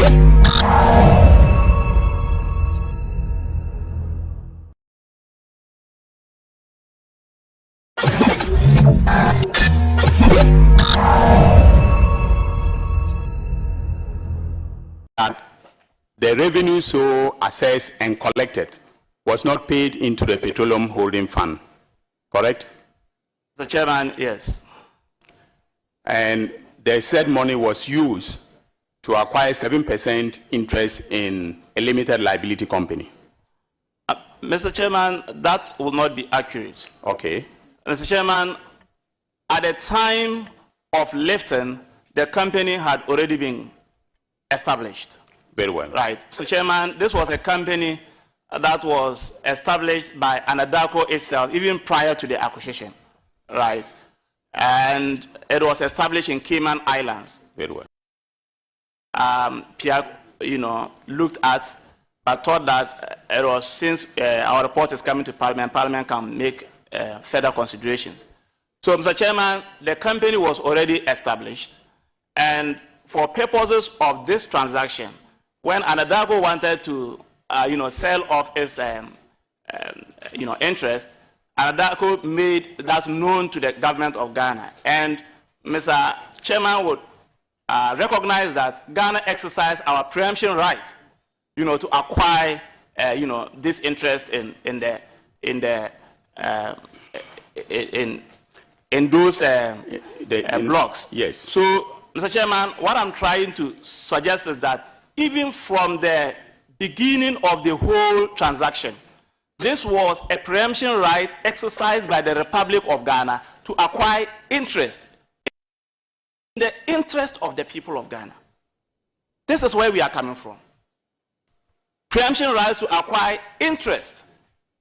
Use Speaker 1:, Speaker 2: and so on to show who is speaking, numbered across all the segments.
Speaker 1: The revenue so assessed and collected was not paid into the Petroleum Holding Fund, correct?
Speaker 2: Mr. Chairman, yes.
Speaker 1: And the said money was used to acquire 7% interest in a limited liability company.
Speaker 2: Mr. Chairman, that will not be accurate.
Speaker 1: Okay.
Speaker 2: Mr. Chairman, at the time of lifting, the company had already been established.
Speaker 1: Very well.
Speaker 2: Right. Mr. Chairman, this was a company that was established by Adhoc itself, even prior to the acquisition. Right. And it was established in Cayman Islands.
Speaker 1: Very well.
Speaker 2: Pierre, looked at, but thought that it was, since our report is coming to Parliament, Parliament can make further considerations. So, Mr. Chairman, the company was already established, and for purposes of this transaction, when Adhoc wanted to, sell off its, interest, Adhoc made that known to the government of Ghana. And Mr. Chairman would recognize that Ghana exercised our preemption right, to acquire, this interest in those blocks.
Speaker 1: Yes.
Speaker 2: So, Mr. Chairman, what I'm trying to suggest is that even from the beginning of the whole transaction, this was a preemption right exercised by the Republic of Ghana to acquire interest in the interest of the people of Ghana. This is where we are coming from. Preemption rights to acquire interest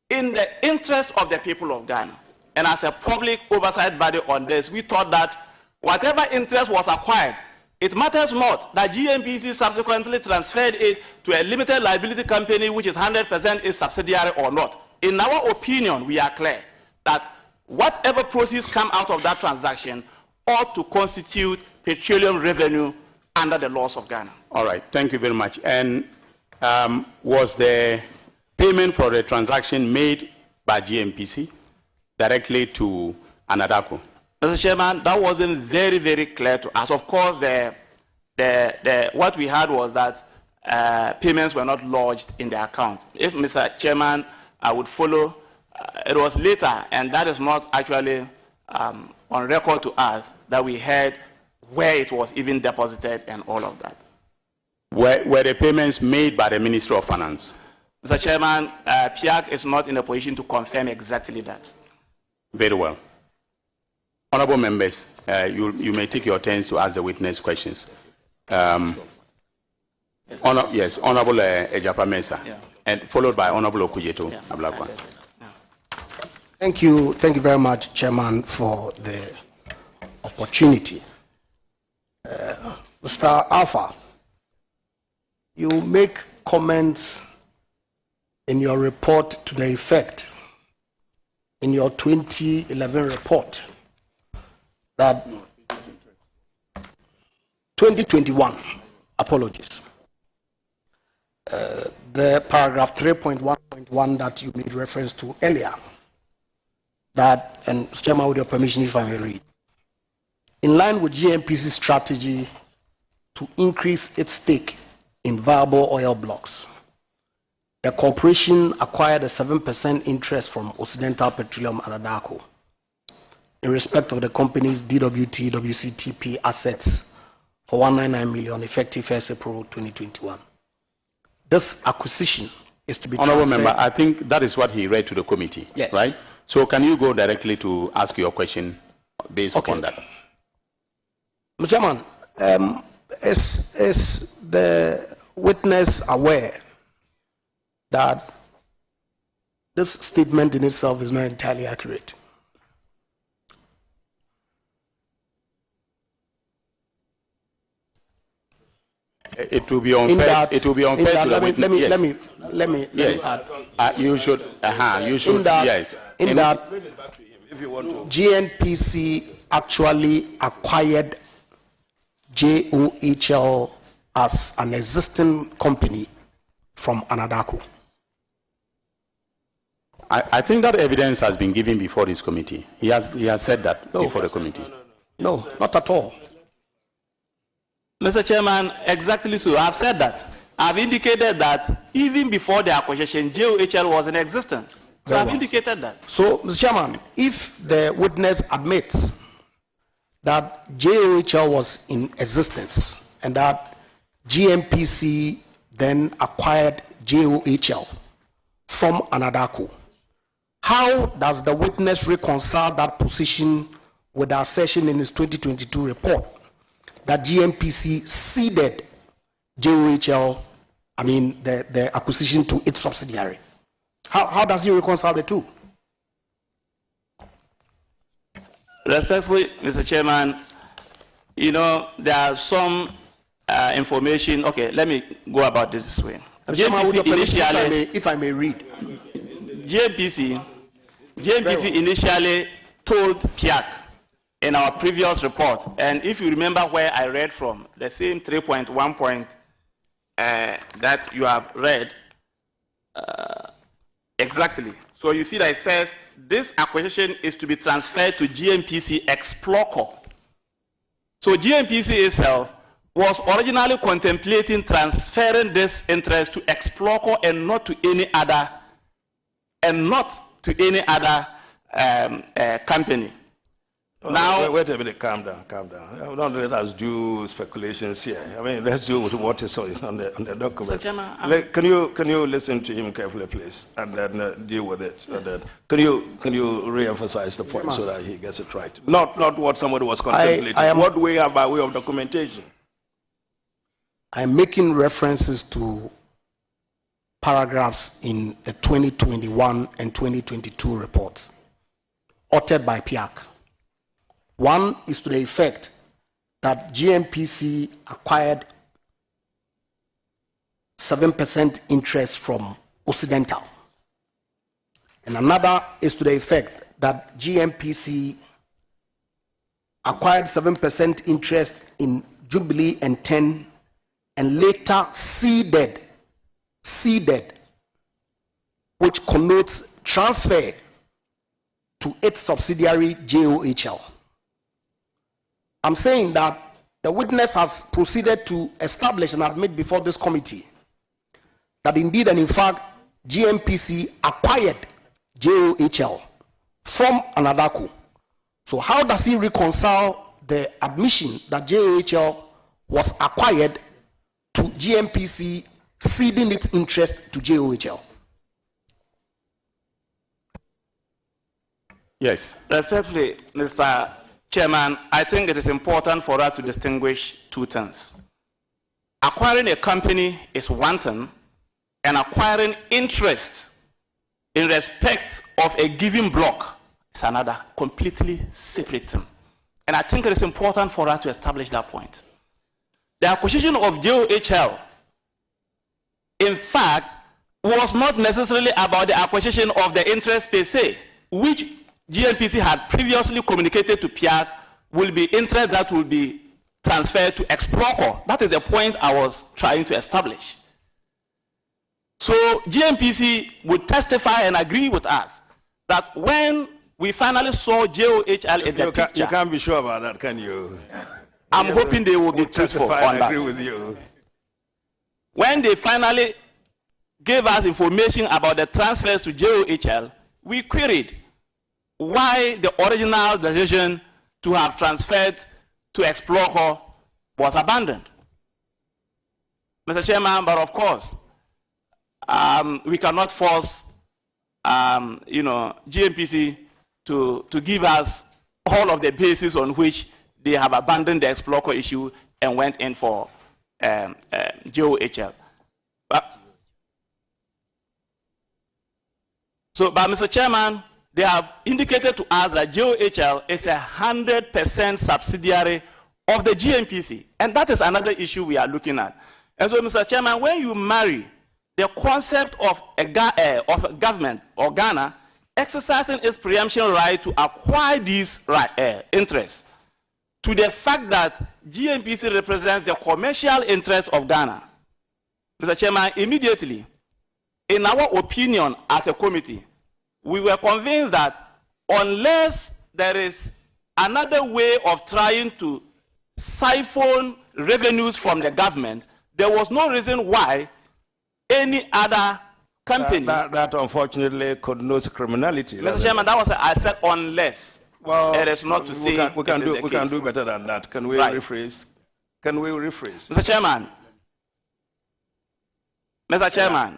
Speaker 2: in the interest of the people of Ghana. And as a public oversight body on this, we thought that whatever interest was acquired, it matters not that GNPC subsequently transferred it to a limited liability company which is 100% its subsidiary or not. In our opinion, we are clear that whatever proceeds come out of that transaction ought to constitute petroleum revenue under the laws of Ghana.
Speaker 1: All right, thank you very much. And was the payment for the transaction made by GNPC directly to Adhoc?
Speaker 2: Mr. Chairman, that wasn't very, very clear to us. Of course, what we had was that payments were not lodged in the account. If Mr. Chairman would follow, it was later, and that is not actually on record to us, that we heard where it was even deposited and all of that.
Speaker 1: Were the payments made by the Ministry of Finance?
Speaker 2: Mr. Chairman, PIAC is not in a position to confirm exactly that.
Speaker 1: Very well. Honorable members, you may take your turns to ask the witness questions. Honorable Ejapa Mensah, and followed by Honorable Okujeto Ablakwa.
Speaker 3: Thank you very much, Chairman, for the opportunity. Mr. Alpha, you make comments in your report to the effect, in your 2011 report, that 2021, apologies, the paragraph 3.1.1 that you made reference to earlier, that, and Chairman, with your permission, if I may read, in line with GNPC's strategy to increase its stake in viable oil blocks, the corporation acquired a 7% interest from Occidental Petroleum and Adhoc in respect of the company's DWT, WCTP assets for 199 million effective 1st April 2021. This acquisition is to be
Speaker 1: Honorable
Speaker 3: transferred.
Speaker 1: Member, I think that is what he read to the committee,
Speaker 3: yes.
Speaker 1: Right? So can you go directly to ask your question based upon that?
Speaker 3: Mr. Chairman, is the witness aware that this statement in itself is not entirely accurate?
Speaker 1: It will be unfair. It will be unfair to the witness.
Speaker 3: Let me.
Speaker 1: Yes. You should. You should.
Speaker 3: In that,
Speaker 1: yes.
Speaker 3: In that, GNPC actually acquired JOHL as an existing company from an Adhoc?
Speaker 1: I think that evidence has been given before this committee. He has said that before the committee.
Speaker 3: No, not at all.
Speaker 2: Mr. Chairman, exactly so. I've said that. I've indicated that even before the acquisition, JOHL was in existence. So I've indicated that.
Speaker 3: So, Mr. Chairman, if the witness admits that JOHL was in existence and that GMPC then acquired JOHL from an Adhoc, how does the witness reconcile that position with the assertion in his 2022 report that GMPC ceded JOHL, the acquisition to its subsidiary? How does he reconcile the two?
Speaker 2: Respectfully, Mr. Chairman, there are some information. Okay, let me go about this way.
Speaker 3: If I may read.
Speaker 2: JMPC initially told PIAC in our previous report, and if you remember where I read from, the same 3.1 point that you have read, exactly. So you see that it says this acquisition is to be transferred to GMPC Exploco. So GMPC itself was originally contemplating transferring this interest to Exploco and not to any other, company.
Speaker 4: Now, wait a minute, calm down. Don't let us do speculations here. Let's deal with what is on the document. Can you listen to him carefully, please, and then deal with it? Can you re-emphasize the point so that he gets it right? Not what somebody was contemplating. What we have by way of documentation.
Speaker 3: I'm making references to paragraphs in the 2021 and 2022 reports authored by PIAC. One is to the effect that GMPC acquired 7% interest from Occidental. And another is to the effect that GMPC acquired 7% interest in Jubilee and 10 and later ceded, which connotes transfer to its subsidiary JOHL. I'm saying that the witness has proceeded to establish and admit before this committee that indeed and in fact GMPC acquired JOHL from an Adhoc. So how does he reconcile the admission that JOHL was acquired to GMPC ceding its interest to JOHL?
Speaker 2: Yes. Respectfully, Mr. Chairman, I think it is important for us to distinguish two things. Acquiring a company is one thing, and acquiring interest in respect of a given block is another, completely separate thing. And I think it is important for us to establish that point. The acquisition of JOHL, in fact, was not necessarily about the acquisition of the interest per se, which GMPC had previously communicated to PIAC will be interest that will be transferred to Exploco. That is the point I was trying to establish. So GMPC would testify and agree with us that when we finally saw JOHL in the picture...
Speaker 4: You can't be sure about that, can you?
Speaker 2: I'm hoping they will be truthful on that.
Speaker 4: I agree with you.
Speaker 2: When they finally gave us information about the transfers to JOHL, we queried why the original decision to have transferred to Exploco was abandoned. Mr. Chairman, but of course, we cannot force GMPC to give us all of the basis on which they have abandoned the Exploco issue and went in for JOHL. But Mr. Chairman, they have indicated to us that JOHL is 100% subsidiary of the GMPC, and that is another issue we are looking at. And so, Mr. Chairman, when you marry the concept of a government or Ghana exercising its preemption right to acquire these interests to the fact that GNPC represents the commercial interests of Ghana. Mr. Chairman, immediately, in our opinion as a committee, we were convinced that unless there is another way of trying to siphon revenues from the government, there was no reason why any other company...
Speaker 4: That unfortunately connotes criminality.
Speaker 2: Mr. Chairman, that was I said unless.
Speaker 4: Well,
Speaker 2: it is not to say
Speaker 4: we can do better than that. Can we rephrase? Can we rephrase?
Speaker 2: Mr. Chairman. Mr. Chairman.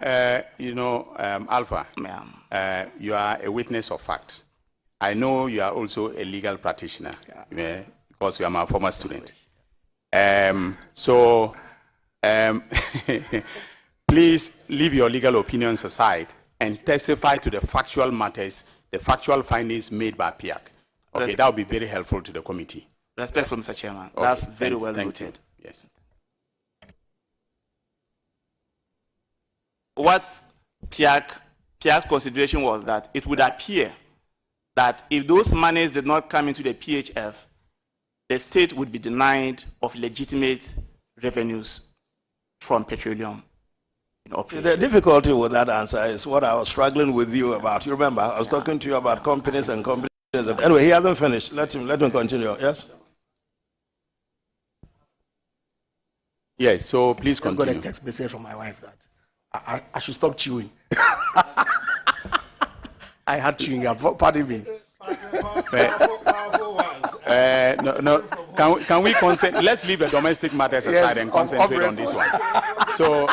Speaker 1: Alpha, you are a witness of fact. I know you are also a legal practitioner because you are my former student. Please leave your legal opinions aside and testify to the factual matters, the factual findings made by PIAC. Okay, that would be very helpful to the committee.
Speaker 2: Respectful, Mr. Chairman. Okay, that's very well noted.
Speaker 1: Yes.
Speaker 2: What PIAC's consideration was that it would appear that if those monies did not come into the PHF, the state would be denied of legitimate revenues from petroleum.
Speaker 4: The difficulty with that answer is what I was struggling with you about. You remember, I was talking to you about companies and companies. Anyway, he hasn't finished. Let him continue. Yes?
Speaker 1: Yes, so please continue.
Speaker 3: I got a text message from my wife that I should stop chewing. I had chewing up. Pardon me.
Speaker 1: No. Can we concentrate? Let's leave the domestic matters aside and concentrate on this one. So,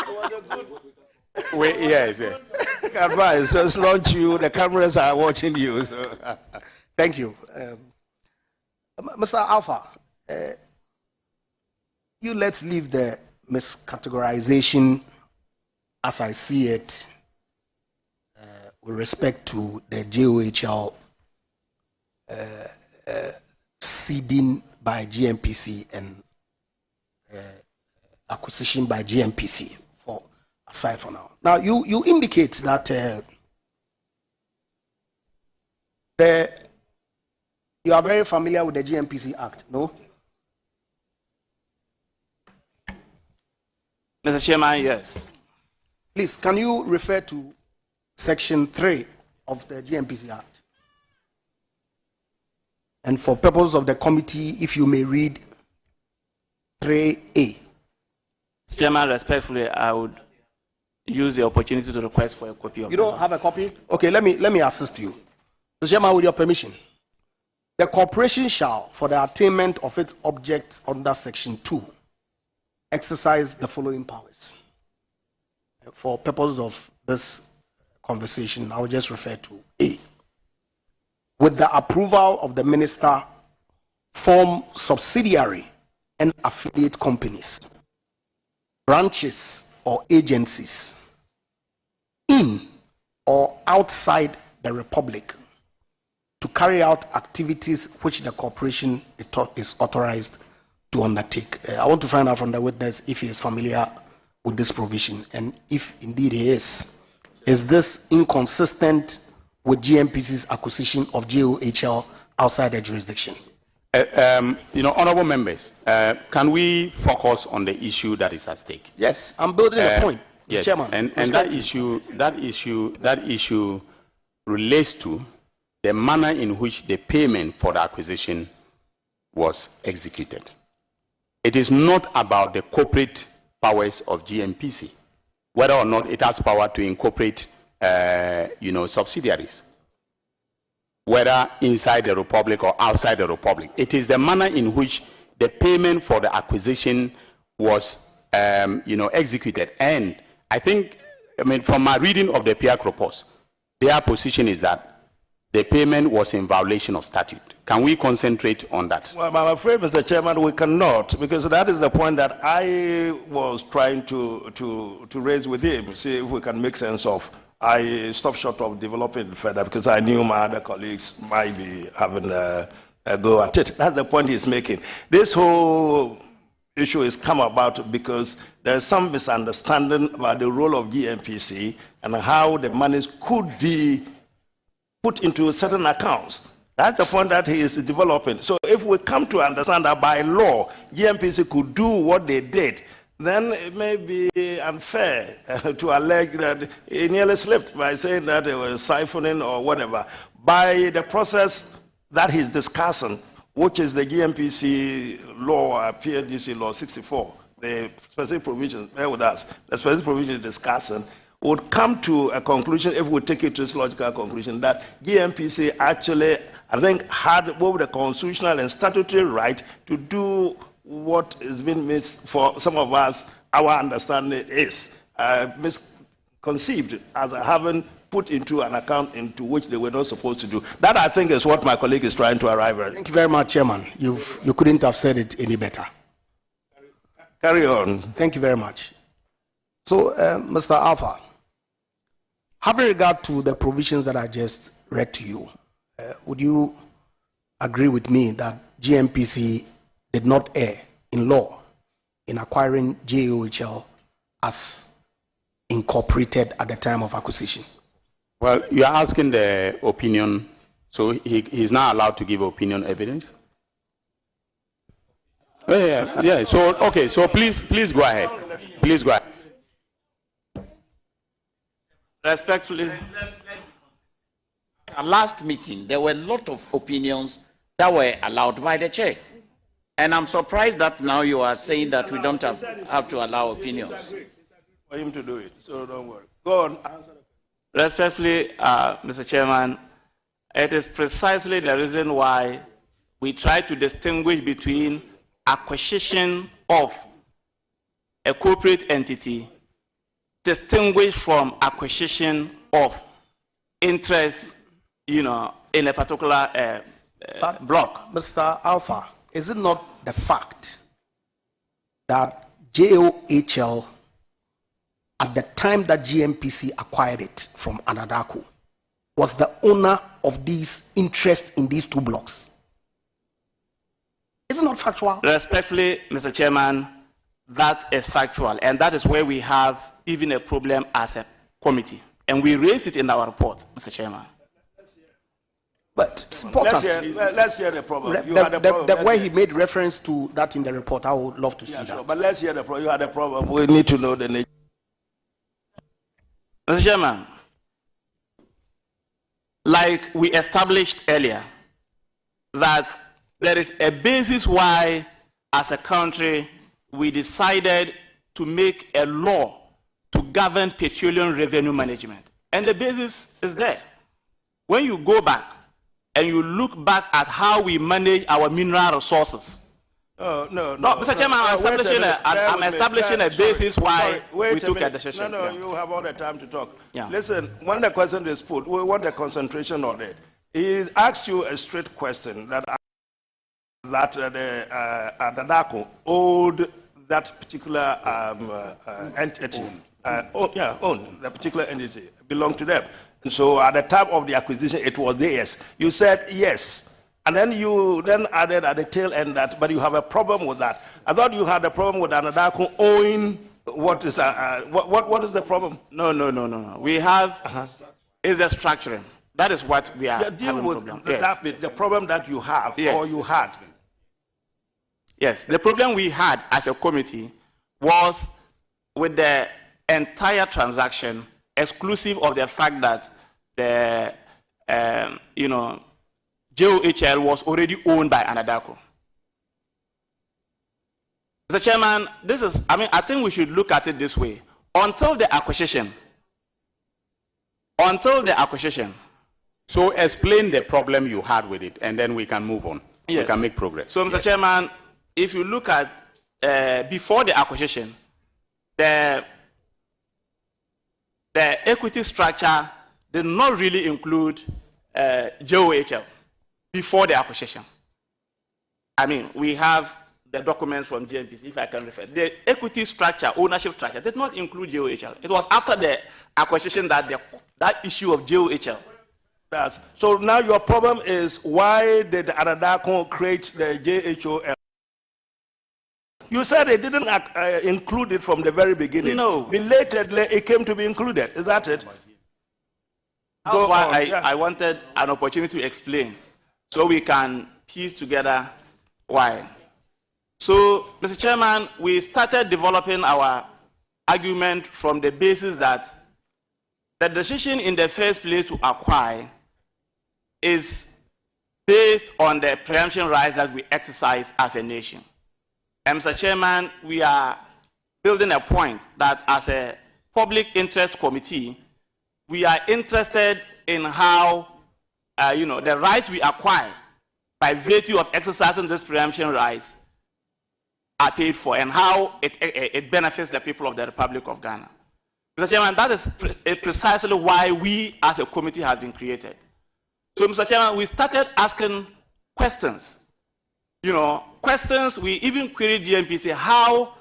Speaker 1: yes.
Speaker 4: Advice, just launch you. The cameras are watching you. So.
Speaker 3: Thank you. Mr. Alpha, let's leave the miscategorization as I see it with respect to the JOHL seeding by GNPC and acquisition by GNPC aside for now. Now, you indicate that you are very familiar with the GNPC Act, no?
Speaker 2: Mr. Chairman, yes.
Speaker 3: Please, can you refer to Section 3 of the GNPC Act? And for purpose of the committee, if you may read 3A.
Speaker 2: Mr. Chairman, respectfully, I would use the opportunity to request for a copy of it.
Speaker 3: You don't have a copy? Okay, let me assist you. Mr. Chairman, with your permission. The corporation shall, for the attainment of its objects under Section 2, exercise the following powers. For purpose of this conversation, I will just refer to A. With the approval of the minister, form subsidiary and affiliate companies, branches or agencies in or outside the Republic to carry out activities which the corporation is authorized to undertake. I want to find out from the witness if he is familiar with this provision, and if indeed he is this inconsistent with GNPC's acquisition of JOHL outside the jurisdiction?
Speaker 1: Honorable members, can we focus on the issue that is at stake?
Speaker 3: Yes, I'm building a point, Mr.
Speaker 1: Yes,
Speaker 3: Chairman.
Speaker 1: And that issue relates to the manner in which the payment for the acquisition was executed. It is not about the corporate powers of GNPC, whether or not it has power to incorporate, subsidiaries, whether inside the Republic or outside the Republic. It is the manner in which the payment for the acquisition was, executed. And I think, from my reading of the PIAC reports, their position is that the payment was in violation of statute. Can we concentrate on that?
Speaker 4: Well, I'm afraid, Mr. Chairman, we cannot, because that is the point that I was trying to raise with him, see if we can make sense of. I stopped short of developing further because I knew my other colleagues might be having a go at it. That's the point he's making. This whole issue has come about because there's some misunderstanding about the role of GNPC and how the monies could be put into certain accounts. That's the point that he is developing. So if we come to understand that by law, GMPC could do what they did, then it may be unfair to allege that he nearly slipped by saying that they were siphoning or whatever. By the process that he's discussing, which is the GMPC law, PNDC law 64, the specific provisions, bear with us, the specific provision discussing, would come to a conclusion, if we take it to its logical conclusion, that GMPC actually, I think, had both the constitutional and statutory right to do what has been for some of us, our understanding is misconceived as having put into an account into which they were not supposed to do. That, I think, is what my colleague is trying to arrive at.
Speaker 3: Thank you very much, Chairman. You couldn't have said it any better.
Speaker 4: Carry on.
Speaker 3: Thank you very much. So, Mr. Alpha, having regard to the provisions that I just read to you, would you agree with me that GMPC did not err in law in acquiring JOHL as incorporated at the time of acquisition?
Speaker 1: Well, you are asking the opinion, so he's not allowed to give opinion evidence? Yeah. So, okay, so please go ahead. Please go ahead.
Speaker 2: Respectfully.
Speaker 5: At last meeting, there were a lot of opinions that were allowed by the chair. And I'm surprised that now you are saying that we don't have to allow opinions.
Speaker 4: For him to do it, so don't worry. Go on.
Speaker 2: Respectfully, Mr. Chairman, it is precisely the reason why we try to distinguish between acquisition of a corporate entity distinguished from acquisition of interest, in a particular block.
Speaker 3: Mr. Alpha, is it not the fact that JOHL, at the time that GMPC acquired it from Adhoc, was the owner of these interests in these two blocks? Is it not factual?
Speaker 2: Respectfully, Mr. Chairman, that is factual, and that is where we have even a problem as a committee. And we raised it in our report, Mr. Chairman.
Speaker 3: But it's important.
Speaker 4: Let's hear the problem.
Speaker 3: The way he made reference to that in the report, I would love to see that.
Speaker 4: Sure, but let's hear the problem. You had a problem. We need to know the nature.
Speaker 2: Mr. Chairman, like we established earlier, that there is a basis why, as a country, we decided to make a law to govern petroleum revenue management. And the basis is there. When you go back and you look back at how we manage our mineral resources.
Speaker 4: No,
Speaker 2: Mr. Chairman, I'm establishing a basis why we took a decision.
Speaker 4: No, you have all the time to talk.
Speaker 2: Yeah.
Speaker 4: Listen, when the question is put, we want a concentration on it. He asked you a straight question that Adhoc owed that particular entity. Owned the particular entity, belonged to them. And so at the time of the acquisition, it was theirs. You said yes. And then you then added at the tail end that, but you have a problem with that. I thought you had a problem with Adhoc owing what is the problem?
Speaker 2: No. We have is the structuring. That is what we are
Speaker 4: deal with
Speaker 2: problem.
Speaker 4: That bit, the problem that you have or you had.
Speaker 2: Yes, the problem we had as a committee was with the entire transaction, exclusive of the fact that the JOHL was already owned by Adhoc. Mr. Chairman, I think we should look at it this way. Until the acquisition.
Speaker 1: So explain the problem you had with it, and then we can move on.
Speaker 2: Yes.
Speaker 1: We can make progress.
Speaker 2: So, Mr. Chairman, if you look at before the acquisition, the equity structure did not really include JOHL before the acquisition. We have the documents from GMPC, if I can refer. The equity structure, ownership structure, did not include JOHL. It was after the acquisition that that issue of JOHL.
Speaker 4: So now your problem is, why did Adhoc create the JHOL? You said it didn't include it from the very beginning.
Speaker 2: No.
Speaker 4: Belatedly, it came to be included. Is that it?
Speaker 2: That's why I wanted an opportunity to explain so we can piece together why. So, Mr. Chairman, we started developing our argument from the basis that the decision in the first place to acquire is based on the preemption rights that we exercise as a nation. And Mr. Chairman, we are building a point that as a public interest committee, we are interested in how the rights we acquire by virtue of exercising these preemption rights are paid for and how it benefits the people of the Republic of Ghana. Mr. Chairman, that is precisely why we as a committee have been created. So, Mr. Chairman, we started asking questions. Questions, we even queried GNPC how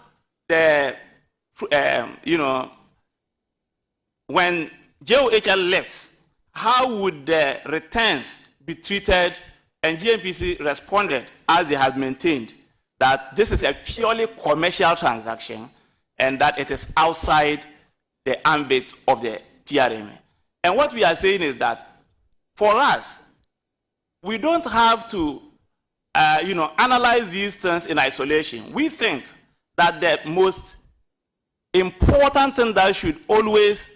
Speaker 2: when JOHL left, how would the returns be treated? And GNPC responded, as they have maintained, that this is a purely commercial transaction and that it is outside the ambit of the PRMA. And what we are saying is that for us, we don't have to analyze these things in isolation. We think that the most important thing that should always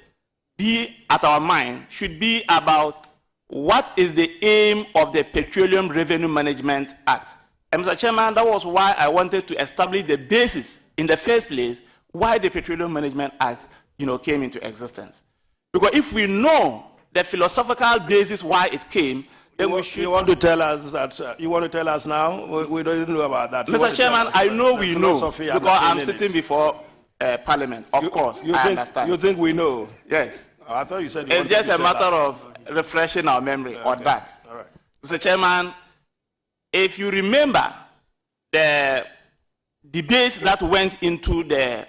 Speaker 2: be at our mind should be about what is the aim of the Petroleum Revenue Management Act. And Mr. Chairman, that was why I wanted to establish the basis in the first place why the Petroleum Management Act came into existence. Because if we know the philosophical basis why it came, then we should...
Speaker 4: You want to tell us that, you want to tell us now? We don't know about that.
Speaker 2: Mr. Chairman, I know we know, because I'm sitting before Parliament, of course, I understand.
Speaker 4: You think we know?
Speaker 2: Yes.
Speaker 4: Oh, I thought you said you
Speaker 2: it's just a matter of refreshing our memory on that.
Speaker 4: All right.
Speaker 2: Mr. Chairman, if you remember the debates that went into the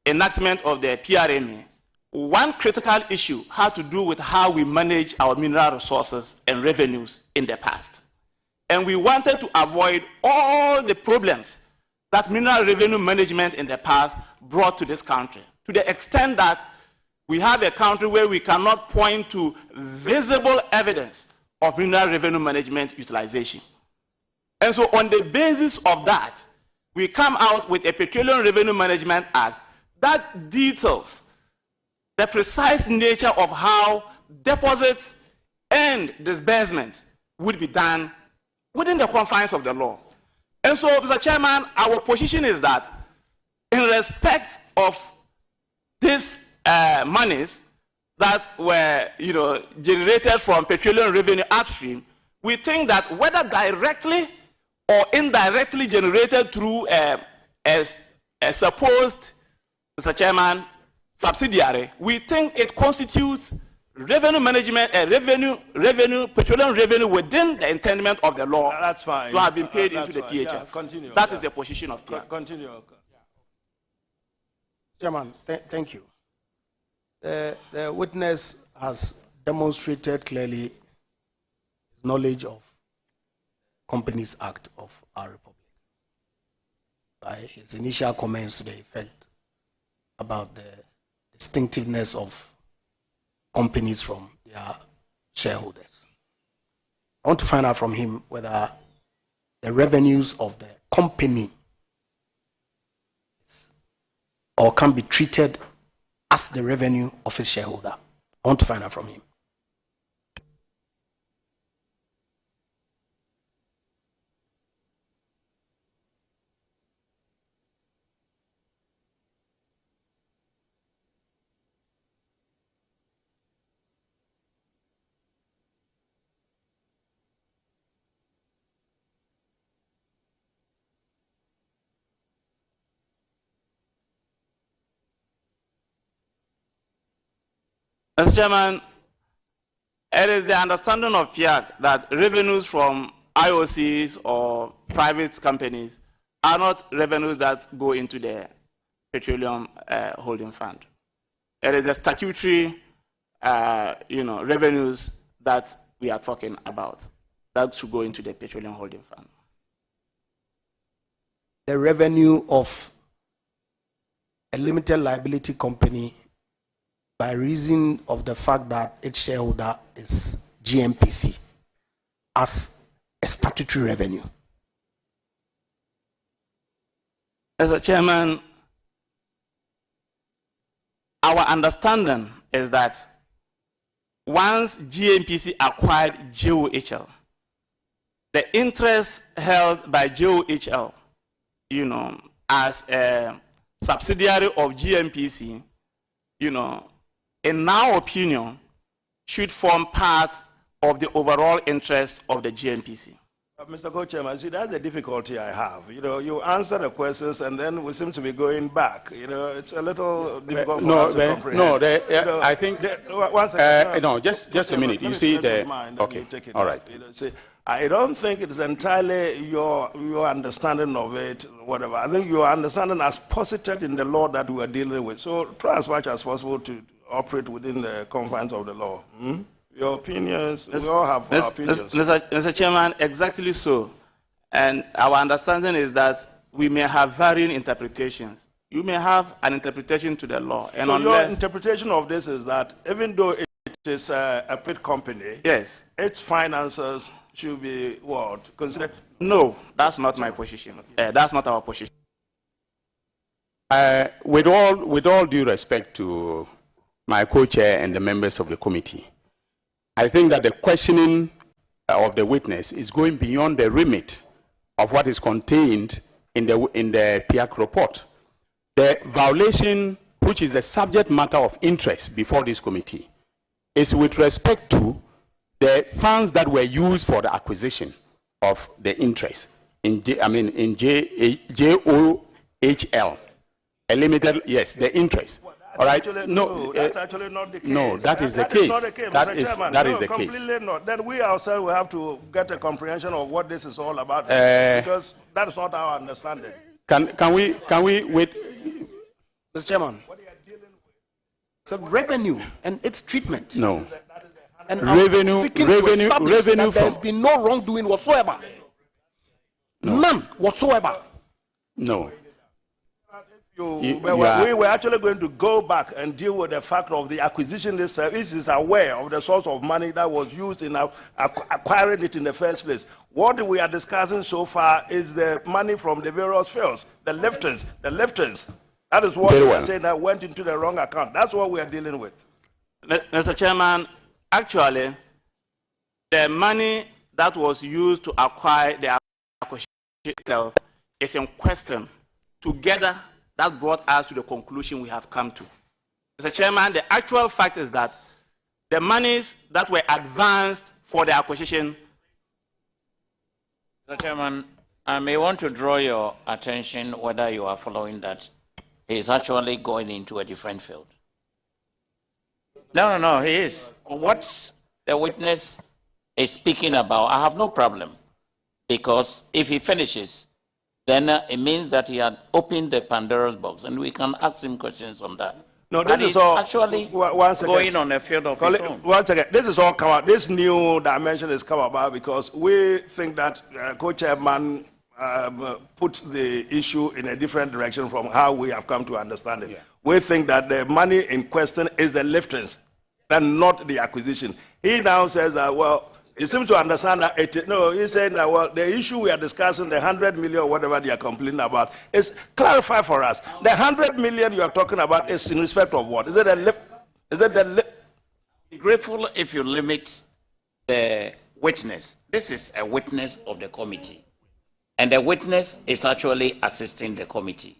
Speaker 2: enactment of the PRMA, one critical issue had to do with how we manage our mineral resources and revenues in the past. And we wanted to avoid all the problems that mineral revenue management in the past brought to this country, to the extent that we have a country where we cannot point to visible evidence of mineral revenue management utilization. And so on the basis of that, we come out with a Petroleum Revenue Management Act that details the precise nature of how deposits and disbursements would be done within the confines of the law. And so, Mr. Chairman, our position is that in respect of these monies that were generated from petroleum revenue upstream, we think that whether directly or indirectly generated through a supposed, Mr. Chairman, subsidiary, we think it constitutes revenue management, petroleum revenue within the intendment of the law.
Speaker 4: That's fine.
Speaker 2: To have been paid into the PHF.
Speaker 4: Yeah, continue.
Speaker 2: That is the position of PRMA.
Speaker 4: Continue.
Speaker 3: Chairman, thank you. The witness has demonstrated clearly his knowledge of Companies Act of our Republic by his initial comments to the effect about the distinctiveness of companies from their shareholders. I want to find out from him whether the revenues of the company or can be treated as the revenue of his shareholder. I want to find out from him.
Speaker 2: Mr. Chairman, it is the understanding of PIAC that revenues from IOCs or private companies are not revenues that go into the petroleum holding fund. It is the statutory revenues that we are talking about that should go into the petroleum holding fund.
Speaker 3: The revenue of a limited liability company by reason of the fact that its shareholder is GNPC as a statutory revenue?
Speaker 2: Mr. Chairman, our understanding is that once GNPC acquired JOHL, the interest held by JOHL, as a subsidiary of GNPC, in our opinion, should form part of the overall interest of the GNPC.
Speaker 4: Mr. Co-Chairman, see, that's the difficulty I have. You answer the questions and then we seem to be going back. It's a little difficult for us to comprehend.
Speaker 1: I think,
Speaker 4: one second,
Speaker 1: no, just a minute. You see okay, all right.
Speaker 4: See, I don't think it is entirely your understanding of it, whatever. I think your understanding as posited in the law that we are dealing with. So try as much as possible to operate within the confines of the law. Your opinions, we all have our opinions.
Speaker 2: Mr. Chairman, exactly so. And our understanding is that we may have varying interpretations. You may have an interpretation to the law. And
Speaker 4: so your interpretation of this is that even though it is a paid company,
Speaker 2: yes,
Speaker 4: its finances should be what? Considered?
Speaker 2: No, that's not my position. That's not our position.
Speaker 1: With all due respect to my co-chair and the members of the committee, I think that the questioning of the witness is going beyond the remit of what is contained in the PIAC report. The violation, which is the subject matter of interest before this committee, is with respect to the funds that were used for the acquisition of the interest in JOHL, a limited, yes, the interest. All right.
Speaker 4: No, that's actually not the case.
Speaker 1: No, that is the case. That is the case.
Speaker 4: Completely not. Then we ourselves will have to get a comprehension of what this is all about, because that is not our understanding.
Speaker 1: Can we wait,
Speaker 3: Mr. Chairman? It's a revenue and its treatment.
Speaker 1: No.
Speaker 3: And
Speaker 1: revenue
Speaker 3: that
Speaker 1: from,
Speaker 3: there's been no wrongdoing whatsoever.
Speaker 1: No.
Speaker 3: None whatsoever.
Speaker 1: No.
Speaker 4: We were actually going to go back and deal with the fact of the acquisition. This service is aware of the source of money that was used in acquiring it in the first place. What we are discussing so far is the money from the various fields, the lifters. That is what we are saying that went into the wrong account. That's what we are dealing with.
Speaker 2: Mr. Chairman, actually, the money that was used to acquire the acquisition itself is in question. Together, that brought us to the conclusion we have come to. Mr. Chairman, the actual fact is that the monies that were advanced for the acquisition.
Speaker 5: Mr. Chairman, I may want to draw your attention whether you are following that. He is actually going into a different field. No, he is. What the witness is speaking about, I have no problem. Because if he finishes, then it means that he had opened the Pandora's box, and we can ask him questions on that.
Speaker 4: No, this is all
Speaker 5: actually going on a field of his own.
Speaker 4: One second. This is all come out. This new dimension is come about because we think that co-chairman put the issue in a different direction from how we have come to understand it. Yeah. We think that the money in question is the liftings and not the acquisition. He now says that, well, he seems to understand that he's saying that, well, the issue we are discussing, the 100 million or whatever they are complaining about, is clarify for us. The 100 million you are talking about is in respect of what? Is it a lift? Is it the lift?
Speaker 5: Be grateful if you limit the witness. This is a witness of the committee. And the witness is actually assisting the committee.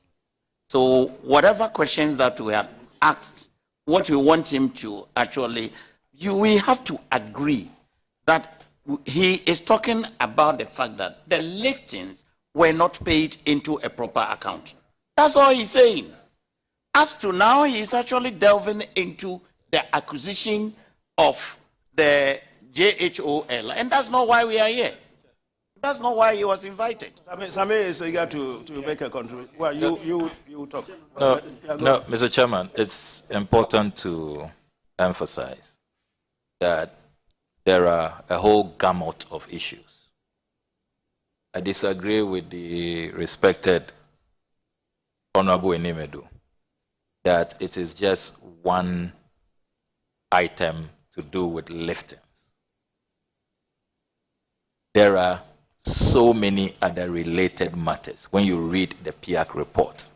Speaker 5: So whatever questions that we have asked, what we want him to actually, we have to agree that he is talking about the fact that the liftings were not paid into a proper account. That's all he's saying. As to now, he's actually delving into the acquisition of the JHOL, and that's not why we are here. That's not why he was invited.
Speaker 4: Sami is eager to make a contribution. Well, you talk.
Speaker 6: No, Mr. Chairman, it's important to emphasize that there are a whole gamut of issues. I disagree with the respected Honorable Inimedu that it is just one item to do with liftings. There are so many other related matters when you read the PIAC report.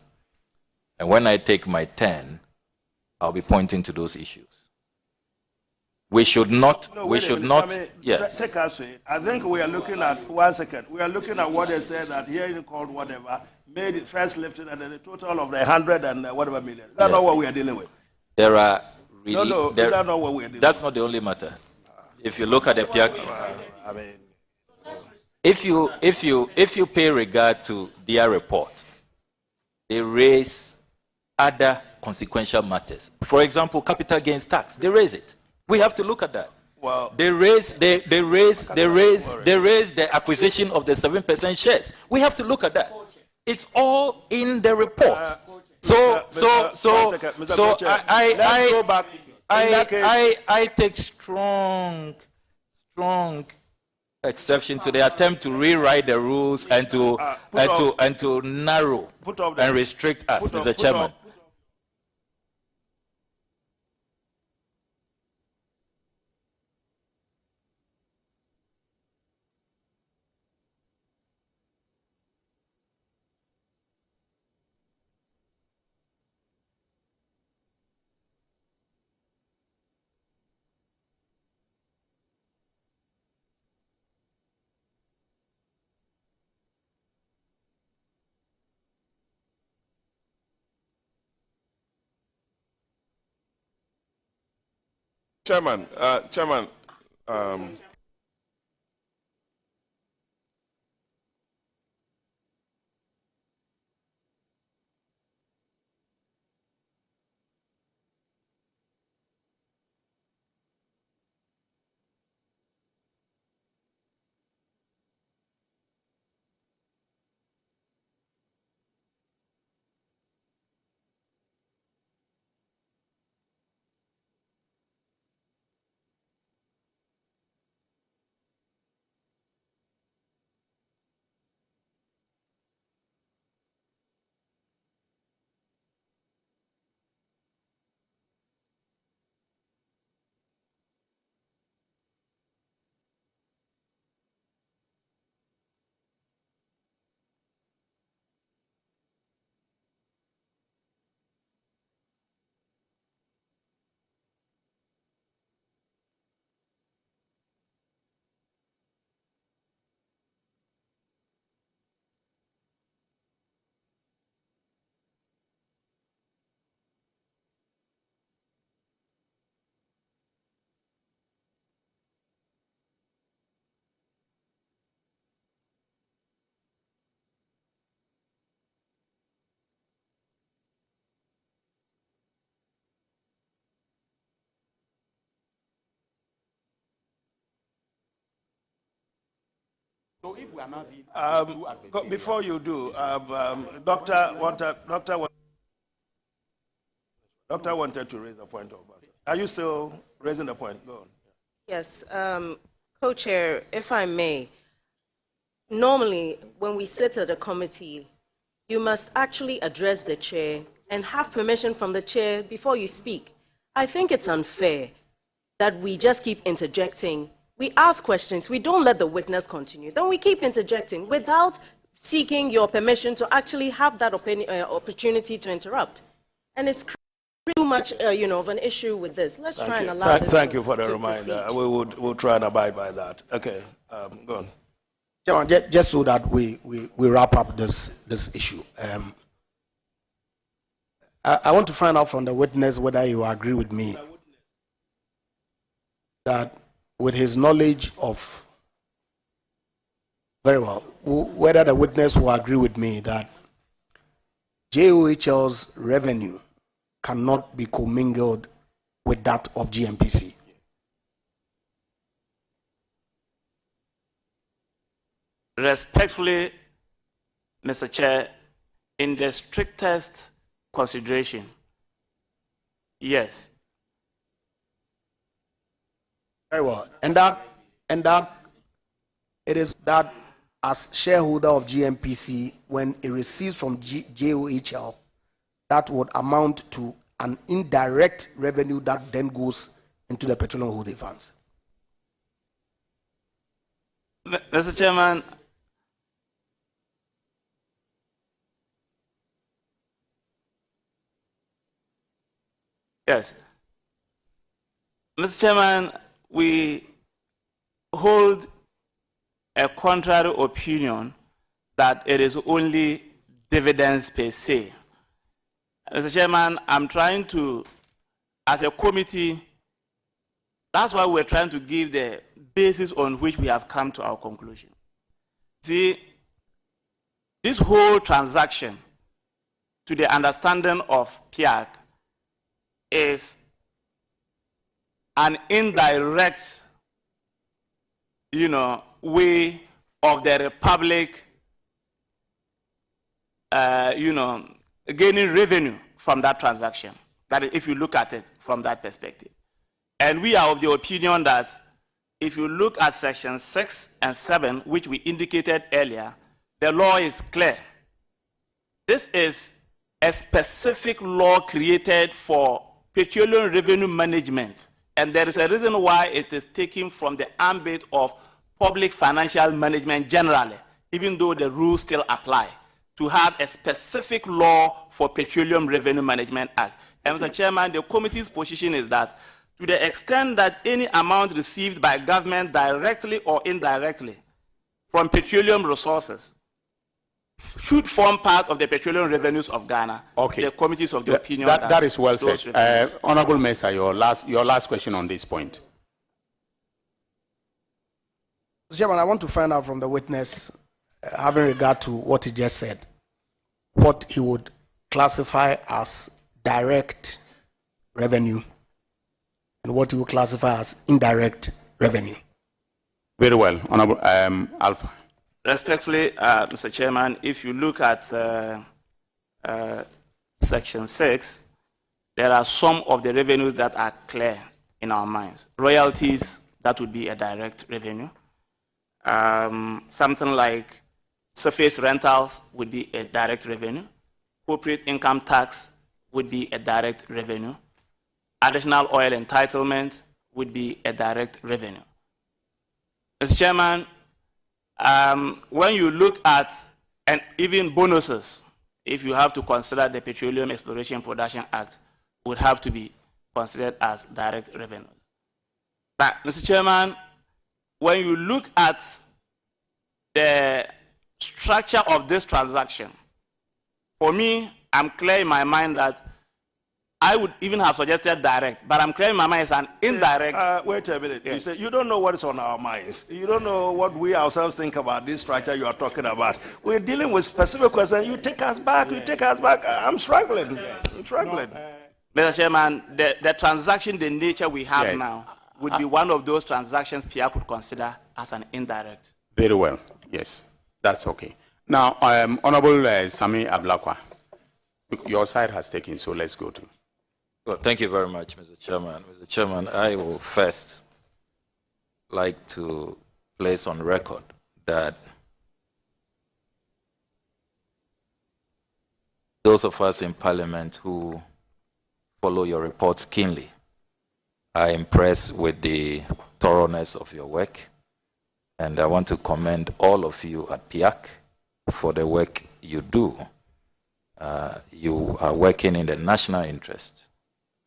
Speaker 6: And when I take my turn, I'll be pointing to those issues. We should not,
Speaker 4: no,
Speaker 6: we should not, yes.
Speaker 4: Take us to it. I think we are looking at, 1 second, we are looking at what they said that hearing called whatever, made it first lifted and then the total of the 100 and whatever million. Is that not what we are dealing with?
Speaker 6: There are really,
Speaker 4: no, is that not what we are dealing with?
Speaker 6: That's not the only matter. If you look at the PIAC,
Speaker 4: I mean,
Speaker 6: if you pay regard to their report, they raise other consequential matters. For example, capital gains tax, they raise it. We have to look at that.
Speaker 4: Well,
Speaker 6: they raise the acquisition of the 7% shares. We have to look at that. It's all in the report. I take strong exception to the attempt to rewrite the rules and to narrow and restrict us, Mr. Chairman.
Speaker 7: Chairman,
Speaker 1: So if we are not
Speaker 4: before you do, Doctor wanted to raise a point of order. Are you still raising the point? Go on.
Speaker 8: Yes, Co-Chair, if I may, normally when we sit at a committee, you must actually address the chair and have permission from the chair before you speak. I think it's unfair that we just keep interjecting. We ask questions, we don't let the witness continue, then we keep interjecting without seeking your permission to actually have that opportunity to interrupt. And it's too much, of an issue with this. Let's try and allow this.
Speaker 4: Thank you for the reminder. We'll try and abide by that. Okay, go on.
Speaker 3: Chairman, just so that we wrap up this issue. I want to find out from the witness whether you agree with me that with his knowledge of, very well, whether the witness will agree with me that JOHL's revenue cannot be commingled with that of GMPC.
Speaker 2: Respectfully, Mr. Chair, in the strictest consideration, yes.
Speaker 3: Very well. And that it is that as shareholder of GMPC, when it receives from JOHL, that would amount to an indirect revenue that then goes into the petroleum holding funds.
Speaker 2: Mr. Chairman, Yes. Mr. Chairman, we hold a contrary opinion that it is only dividends per se. Mr. Chairman, I'm trying to, as a committee, that's why we're trying to give the basis on which we have come to our conclusion. See, this whole transaction, to the understanding of PIAC, is an indirect, way of the Republic, gaining revenue from that transaction. That is, if you look at it from that perspective. And we are of the opinion that if you look at section 6 and 7, which we indicated earlier, the law is clear. This is a specific law created for petroleum revenue management. And there is a reason why it is taken from the ambit of public financial management generally, even though the rules still apply, to have a specific law for Petroleum Revenue Management Act. And Mr. Chairman, the committee's position is that to the extent that any amount received by government directly or indirectly from petroleum resources should form part of the petroleum revenues of Ghana. Okay. The committee is of the opinion
Speaker 1: that is well said. Honorable Mesa, your last question on this point.
Speaker 3: Mr. Chairman, I want to find out from the witness, having regard to what he just said, what he would classify as direct revenue and what he would classify as indirect revenue.
Speaker 1: Very well. Honorable Alpha.
Speaker 2: Respectfully, Mr. Chairman, if you look at section 6, there are some of the revenues that are clear in our minds. Royalties, that would be a direct revenue. Something like surface rentals would be a direct revenue. Corporate income tax would be a direct revenue. Additional oil entitlement would be a direct revenue. Mr. Chairman, when you look at, and even bonuses, if you have to consider the Petroleum Exploration and Production Act, would have to be considered as direct revenue. But, Mr. Chairman, when you look at the structure of this transaction, for me, I'm clear in my mind that I would even have suggested direct, but I'm clear in my mind it's an indirect.
Speaker 4: Wait a minute.
Speaker 2: Yes.
Speaker 4: You say you don't know what is on our minds. You don't know what we ourselves think about this structure you are talking about. We're dealing with specific questions. You take us back. You take us back. I'm struggling. I'm struggling.
Speaker 2: Mr. Chairman, the transaction, the nature we have now, would be one of those transactions PIAC could consider as an indirect.
Speaker 1: Very well. Yes, that's okay. Now, Honorable Sami Ablakwa, your side has taken, so let's go to.
Speaker 6: Well, thank you very much, Mr. Chairman. Mr. Chairman, I will first like to place on record that those of us in Parliament who follow your reports keenly are impressed with the thoroughness of your work, and I want to commend all of you at PIAC for the work you do. You are working in the national interest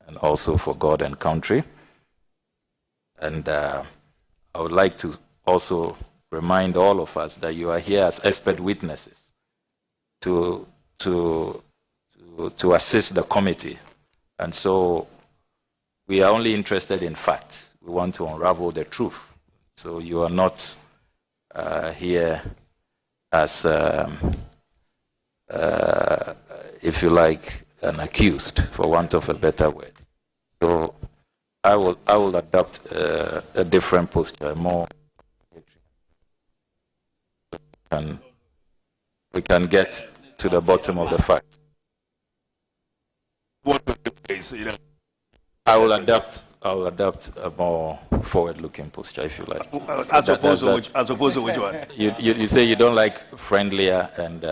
Speaker 6: and also for God and country. And I would like to also remind all of us that you are here as expert witnesses to assist the committee. And so we are only interested in facts. We want to unravel the truth. So you are not here as, if you like, an accused, for want of a better word. So I will adopt a different posture, more, and we can get to the bottom of the fact. I will adopt a more forward-looking posture, if you like.
Speaker 4: As opposed to which one?
Speaker 6: You say you don't like friendlier, and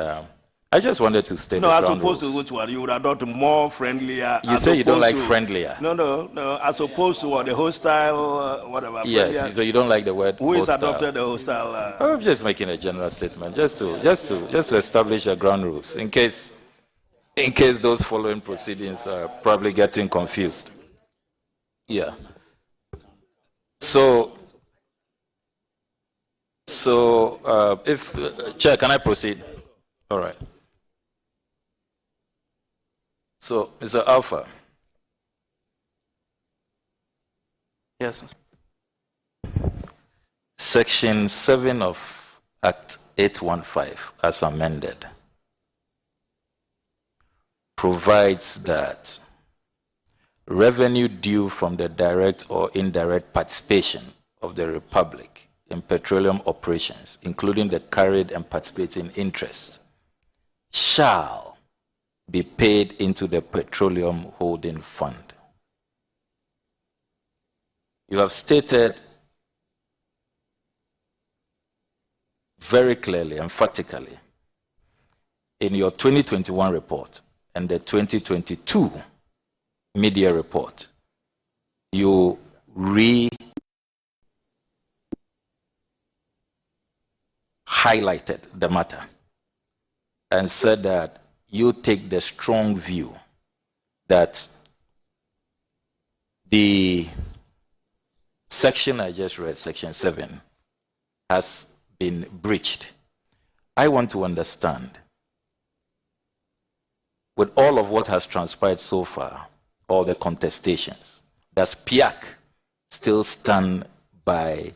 Speaker 6: I just wanted to state.
Speaker 4: No, as opposed to which one? You would adopt more friendlier.
Speaker 6: You say you don't like friendlier.
Speaker 4: No. As opposed to what, the hostile, whatever.
Speaker 6: Yes.
Speaker 4: Friendlier.
Speaker 6: So you don't like the word.
Speaker 4: Who is adopted the hostile?
Speaker 6: I'm just making a general statement, just to establish a ground rules in case those following proceedings are probably getting confused. Yeah. So, Chair, can I proceed? All right. So, Mr. Alpha.
Speaker 2: Yes.
Speaker 6: Section 7 of Act 815, as amended, provides that revenue due from the direct or indirect participation of the Republic in petroleum operations, including the carried and participating interest, shall be paid into the Petroleum Holding Fund. You have stated very clearly, emphatically, in your 2021 report and the 2022 media report, you highlighted the matter and said that you take the strong view that the section I just read, section 7, has been breached. I want to understand, with all of what has transpired so far, all the contestations, does PIAC still stand by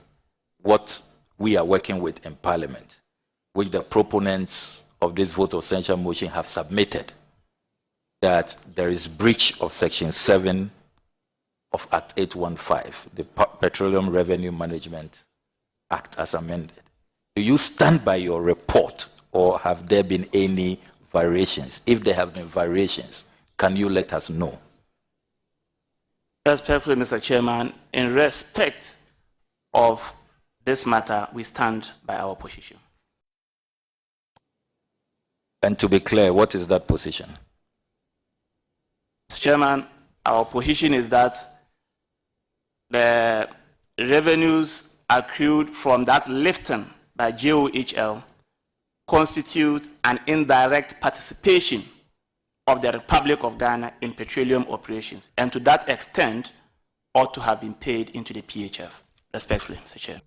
Speaker 6: what we are working with in Parliament, which the proponents of this vote of censure motion have submitted, that there is breach of Section 7 of Act 815, the Petroleum Revenue Management Act as amended? Do you stand by your report, or have there been any variations? If there have been variations, can you let us know?
Speaker 2: Respectfully, Mr. Chairman, in respect of this matter, we stand by our position.
Speaker 6: And to be clear, what is that position?
Speaker 2: Mr. Chairman, our position is that the revenues accrued from that lifting by JOHL constitute an indirect participation of the Republic of Ghana in petroleum operations, and to that extent ought to have been paid into the PHF. Respectfully, Mr. Chair.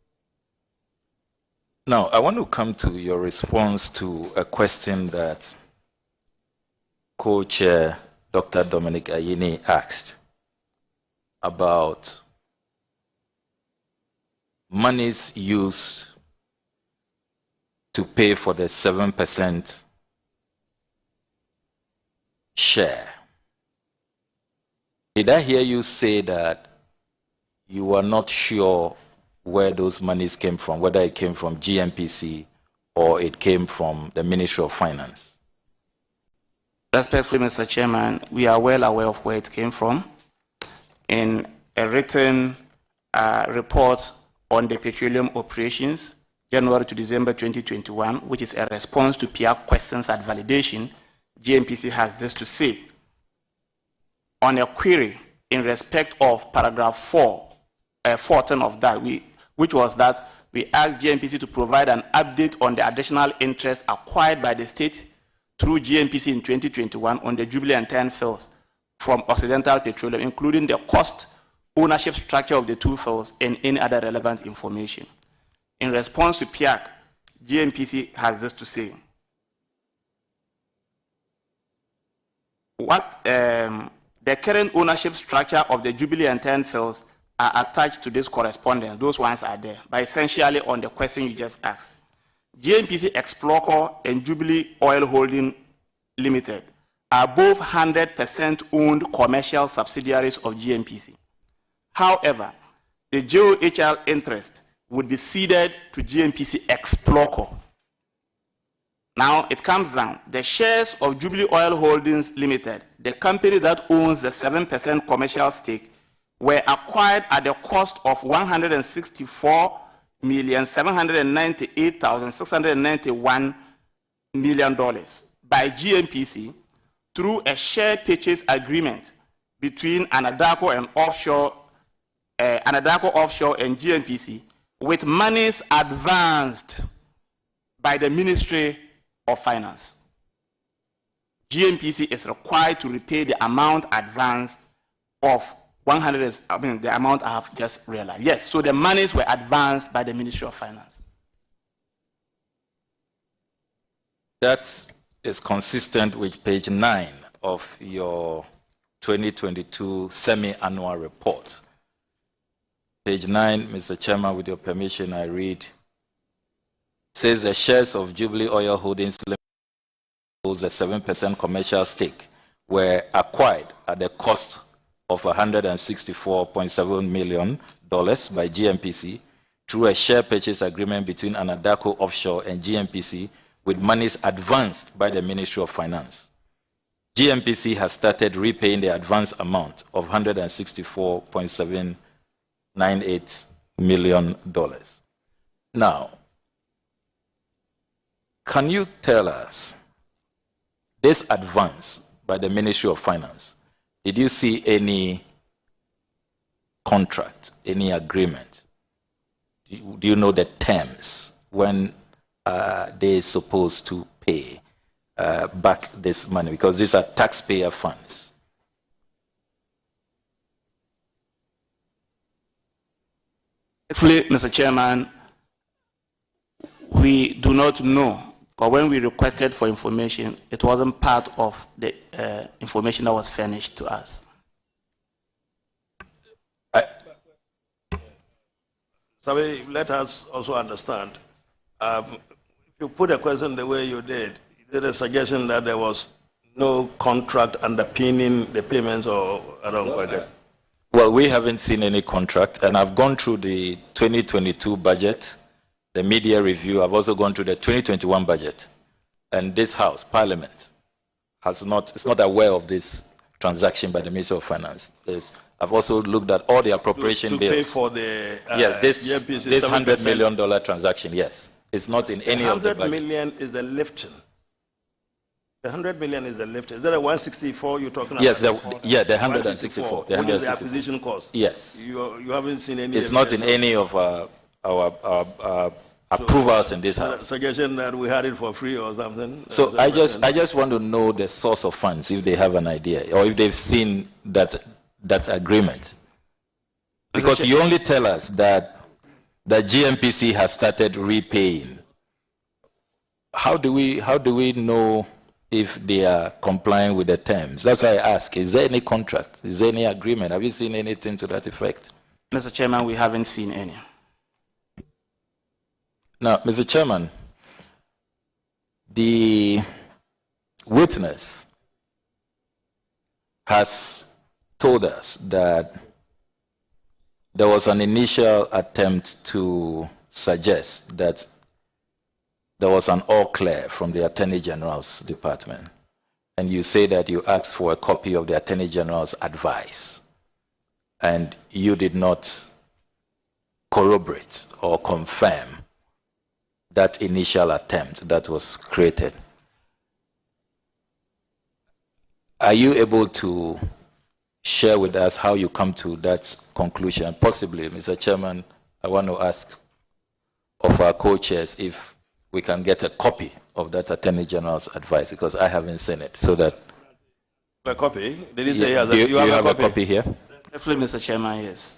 Speaker 6: Now, I want to come to your response to a question that Co-Chair Dr. Dominic Ayini asked about monies used to pay for the 7% share. Did I hear you say that you are not sure where those monies came from, whether it came from GNPC or it came from the Ministry of Finance?
Speaker 2: Respectfully, Mr. Chairman, we are well aware of where it came from. In a written report on the petroleum operations, January to December 2021, which is a response to PIAC questions at validation, GNPC has this to say. On a query in respect of paragraph 14 of that, which was that we asked GNPC to provide an update on the additional interest acquired by the state through GNPC in 2021 on the Jubilee and 10 fields from Occidental Petroleum, including the cost, ownership structure of the 2 fields, and any other relevant information. In response to PIAC, GNPC has this to say. The current ownership structure of the Jubilee and 10 fields are attached to this correspondence. Those ones are there, but essentially on the question you just asked. GNPC Explorer and Jubilee Oil Holding Limited are both 100% owned commercial subsidiaries of GNPC. However, the JOHL interest would be ceded to GNPC Explorer. Now it comes down. The shares of Jubilee Oil Holdings Limited, the company that owns the 7% commercial stake, were acquired at the cost of $164,798,691 million by GNPC through a share purchase agreement between Adhoc and Offshore and GNPC, with monies advanced by the Ministry of Finance. GNPC is required to repay the amount advanced of 100 is, I mean, the amount I have just realized. Yes, so the monies were advanced by the Ministry of Finance.
Speaker 6: That is consistent with page 9 of your 2022 semi-annual report. Page 9, Mr. Chairman, with your permission, I read, says the shares of Jubilee Oil Holdings Limited holds a 7% commercial stake were acquired at the cost of $164.7 million by GMPC through a share purchase agreement between Adhoc Offshore and GMPC with monies advanced by the Ministry of Finance. GMPC has started repaying the advance amount of $164.798 million. Now, can you tell us this advance by the Ministry of Finance, did you see any contract, any agreement? Do you know the terms when they're supposed to pay back this money? Because these are taxpayer funds.
Speaker 2: Actually, Mr. Chairman, we do not know. But when we requested for information, it wasn't part of the information that was furnished to us.
Speaker 4: Sabi, let us also understand. If you put a question the way you did, is it a suggestion that there was no contract underpinning the payments, or I don't quite get?
Speaker 6: Well, we haven't seen any contract, and I've gone through the 2022 budget, the media review. I've also gone through the 2021 budget, and this House, Parliament, is not aware of this transaction by the Ministry of Finance. I've also looked at all the appropriation bills.
Speaker 4: To pay for the
Speaker 6: yes, this $100 million transaction. Yes, it's not in any of the budgets.
Speaker 4: 100 million is the lifting. The 100 million is the lift. Is that a 164 you're talking about?
Speaker 6: Yes, the 164.
Speaker 4: Which is the acquisition cost?
Speaker 6: Yes.
Speaker 4: You haven't seen any.
Speaker 6: It's not in any of our approvals in this House.
Speaker 4: Suggestion that we had it for free or something?
Speaker 6: So I just want to know the source of funds, if they have an idea, or if they've seen that agreement. Because you only tell us that the GMPC has started repaying. How do we know if they are complying with the terms? That's why I ask, is there any contract? Is there any agreement? Have you seen anything to that effect?
Speaker 2: Mr. Chairman, we haven't seen any.
Speaker 6: Now, Mr. Chairman, the witness has told us that there was an initial attempt to suggest that there was an all clear from the Attorney General's department. And you say that you asked for a copy of the Attorney General's advice, and you did not corroborate or confirm that initial attempt that was created. Are you able to share with us how you come to that conclusion? Possibly, Mr. Chairman, I want to ask of our co-chairs if we can get a copy of that Attorney General's advice, because I haven't seen it, so that...
Speaker 4: A copy? Did he say
Speaker 6: do you have a copy here?
Speaker 2: Definitely, Mr. Chairman, yes.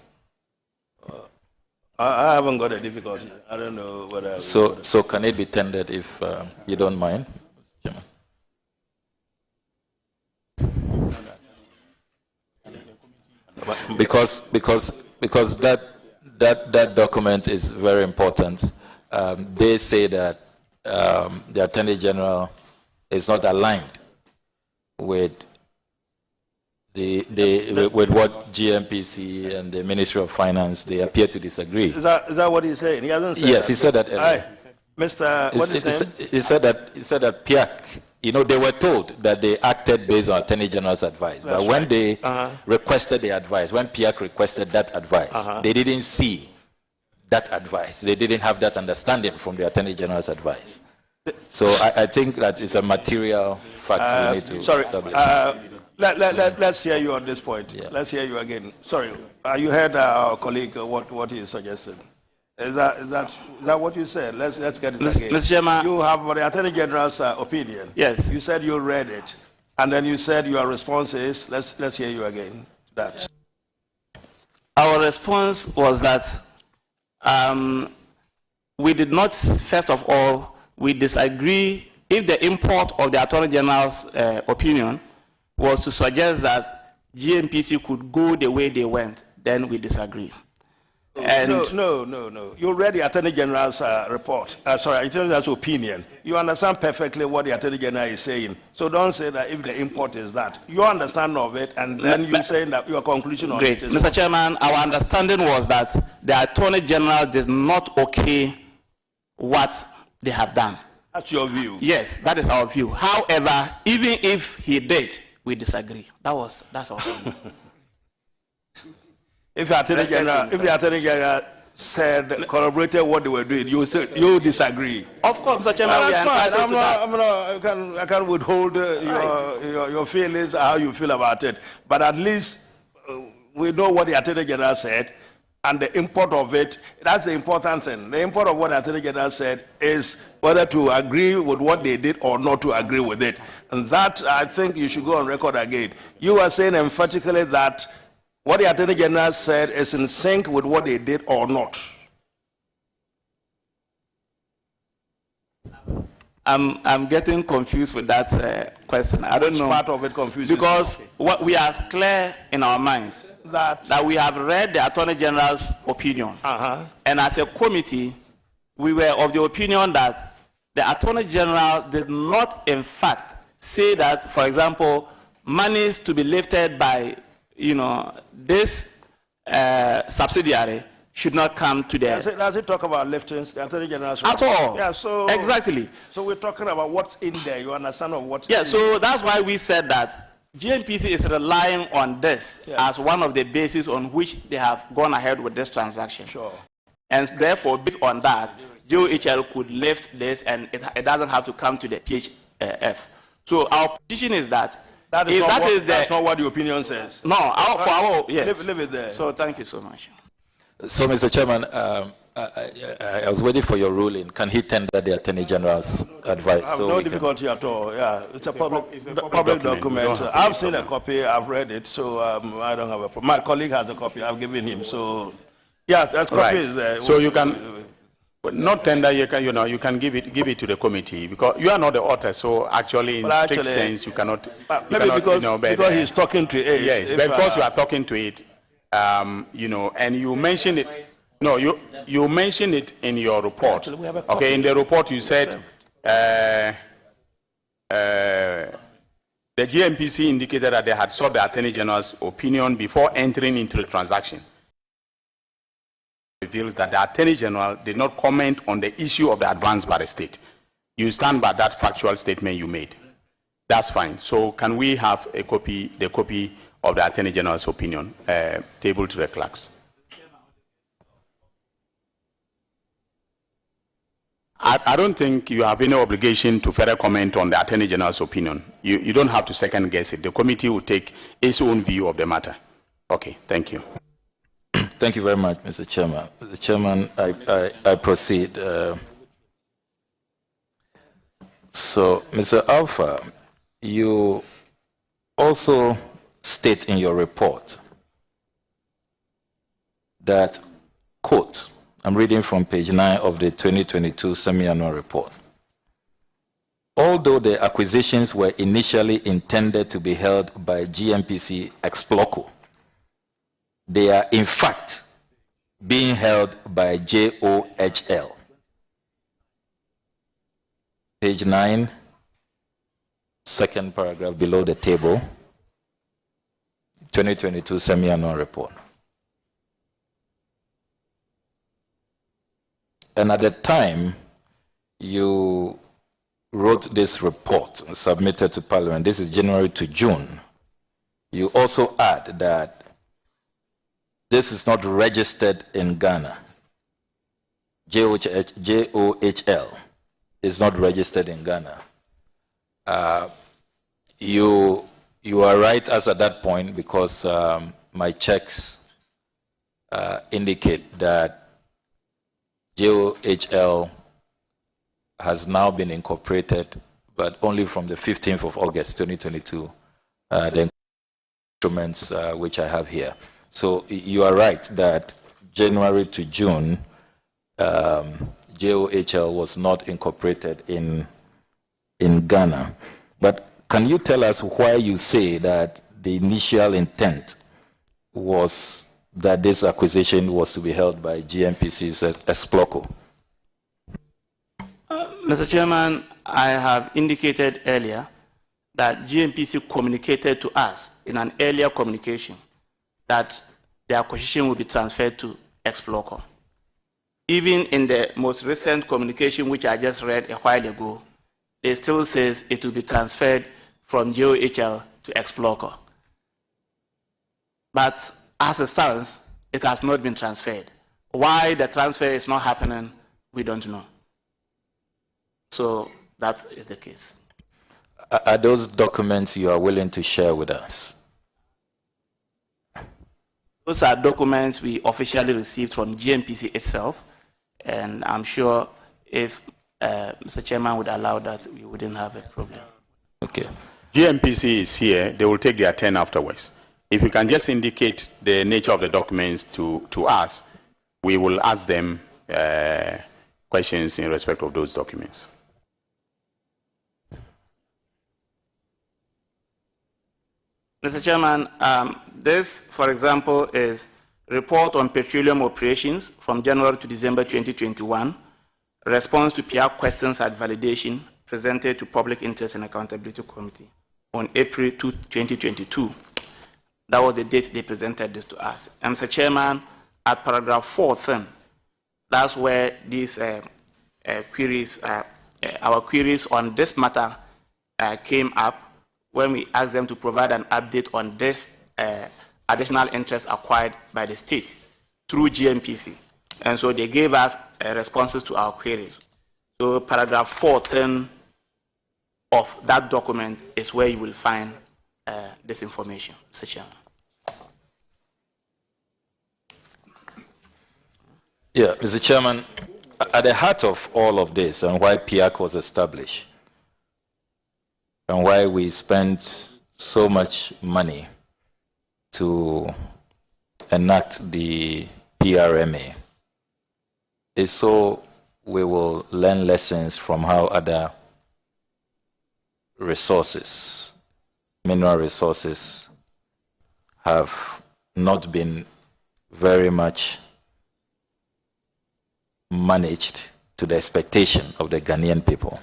Speaker 4: I haven't got a difficulty. I don't know whether...
Speaker 6: So can it be tendered if you don't mind, Mr. Chairman? Because that document is very important. They say that the Attorney General is not aligned with with what GMPC and the Ministry of Finance, they appear to disagree.
Speaker 4: Is that what he's saying? He hasn't said
Speaker 6: yes,
Speaker 4: that.
Speaker 6: He said that earlier.
Speaker 4: Mr. What is his name?
Speaker 6: He said that PIAC, they were told that they acted based on Attorney General's advice. That's but when they requested the advice, when PIAC requested that advice, they didn't see that advice. They didn't have that understanding from the Attorney General's advice. So I think that is a material fact we need to establish.
Speaker 4: Let's hear you on this point.
Speaker 6: Yeah.
Speaker 4: Let's hear you again. Sorry, you heard our colleague what he suggested. Is that what you said? Let's get it again.
Speaker 2: Mr. Chairman,
Speaker 4: you have the Attorney General's opinion.
Speaker 2: Yes.
Speaker 4: You said you read it, and then you said your response is. Let's hear you again. That.
Speaker 2: Our response was that we did not, first of all, we disagree if the import of the Attorney General's opinion was to suggest that GMPC could go the way they went, then we disagree. And
Speaker 4: no. You read the Attorney General's report. Attorney General's opinion. You understand perfectly what the Attorney General is saying. So don't say that if the import is that. You understand of it, and then you say that your conclusion on it is
Speaker 2: Mr. Chairman, our understanding was that the Attorney General did not okay what they have done.
Speaker 4: That's your view.
Speaker 2: Yes, that is our view. However, even if he did, we disagree. That's our view.
Speaker 4: If the Attorney General said, corroborated what they were doing, you disagree.
Speaker 2: Of course, Mr. Chairman, we are entitled to that.
Speaker 4: I can't withhold your feelings, how you feel about it. But at least we know what the Attorney General said, and the import of it, that's the important thing. The import of what the Attorney General said is whether to agree with what they did or not to agree with it. And that, I think you should go on record again. You are saying emphatically that what the Attorney General said is in sync with what they did or not.
Speaker 2: I'm getting confused with that question. I don't know.
Speaker 4: Part of it confuses
Speaker 2: because what we are clear in our minds that we have read the Attorney General's opinion, and as a committee, we were of the opinion that the Attorney General did not, in fact, say that, for example, monies to be lifted by this subsidiary should not come to the...
Speaker 4: Does it talk about liftings, the Attorney General's...
Speaker 2: At all.
Speaker 4: Yeah, so...
Speaker 2: Exactly.
Speaker 4: So we're talking about what's in there. You understand of what's
Speaker 2: in there. That's why we said that GNPC is relying on this as one of the bases on which they have gone ahead with this transaction.
Speaker 4: Sure.
Speaker 2: And therefore, based on that, JOHL could lift this and it doesn't have to come to the PHF. So our position is that
Speaker 4: that's not what the opinion says.
Speaker 2: No, yes.
Speaker 4: Leave it there.
Speaker 2: So thank you so much.
Speaker 6: So, Mr. Chairman, I was waiting for your ruling. Can he tender the Attorney General's advice?
Speaker 4: I have no difficulty at all. Yeah, it's a public document. I've seen a copy. I've read it, so I don't have a problem. My colleague has a copy. I've given him. So, yeah, that copy is there.
Speaker 1: So you can not tender. You can give it to the committee because you are not the author. So actually, in strict sense, you cannot.
Speaker 4: Maybe because he's talking to it.
Speaker 1: Yes, because you are talking to it. And you mentioned it. No, you mentioned it in your report. Okay, in the report you said the GMPC indicated that they had sought the Attorney General's opinion before entering into the transaction. It reveals that the Attorney General did not comment on the issue of the advance by the state. You stand by that factual statement you made. That's fine. So can we have the copy of the Attorney General's opinion tabled to the clerks? I don't think you have any obligation to further comment on the Attorney General's opinion. You don't have to second guess it. The committee will take its own view of the matter. Okay, thank you.
Speaker 6: Thank you very much, Mr. Chairman. Mr. Chairman, I proceed. So, Mr. Alpha, you also state in your report that, quote, I'm reading from page 9 of the 2022 semi-annual report. Although the acquisitions were initially intended to be held by GMPC ex loco, they are in fact being held by JOHL. Page 9, second paragraph below the table, 2022 semi-annual report. And at the time you wrote this report and submitted to Parliament, this is January to June, you also add that this is not registered in Ghana. JOHL is not registered in Ghana. You are right as at that point because my checks indicate that JOHL has now been incorporated, but only from the 15th of August, 2022, the instruments which I have here. So you are right that January to June, JOHL was not incorporated in Ghana. But can you tell us why you say that the initial intent was that this acquisition was to be held by GNPC's Exploco?
Speaker 2: Mr. Chairman, I have indicated earlier that GNPC communicated to us in an earlier communication that the acquisition will be transferred to Exploco. Even in the most recent communication, which I just read a while ago, it still says it will be transferred from JOHL to Exploco. But as it stands, it has not been transferred. Why the transfer is not happening, we don't know. So that is the case.
Speaker 6: Are those documents you are willing to share with us?
Speaker 2: Those are documents we officially received from GNPC itself, and I'm sure if Mr. Chairman would allow that, we wouldn't have a problem.
Speaker 6: Okay.
Speaker 1: GNPC is here. They will take their turn afterwards. If you can just indicate the nature of the documents to us, we will ask them questions in respect of those documents.
Speaker 2: Mr. Chairman, this, for example, is report on petroleum operations from January to December 2021, response to PR questions at validation presented to Public Interest and Accountability Committee on April 2, 2022. That was the date they presented this to us. And Mr. Chairman, at paragraph 4, that's where these queries, our queries on this matter came up when we asked them to provide an update on this additional interest acquired by the state through GNPC. And so they gave us responses to our queries. So paragraph 14 of that document is where you will find this information, Mr. Chairman.
Speaker 6: Yeah, Mr. Chairman, at the heart of all of this and why PIAC was established and why we spent so much money to enact the PRMA is so we will learn lessons from how other resources, mineral resources, have not been very much managed to the expectation of the Ghanaian people.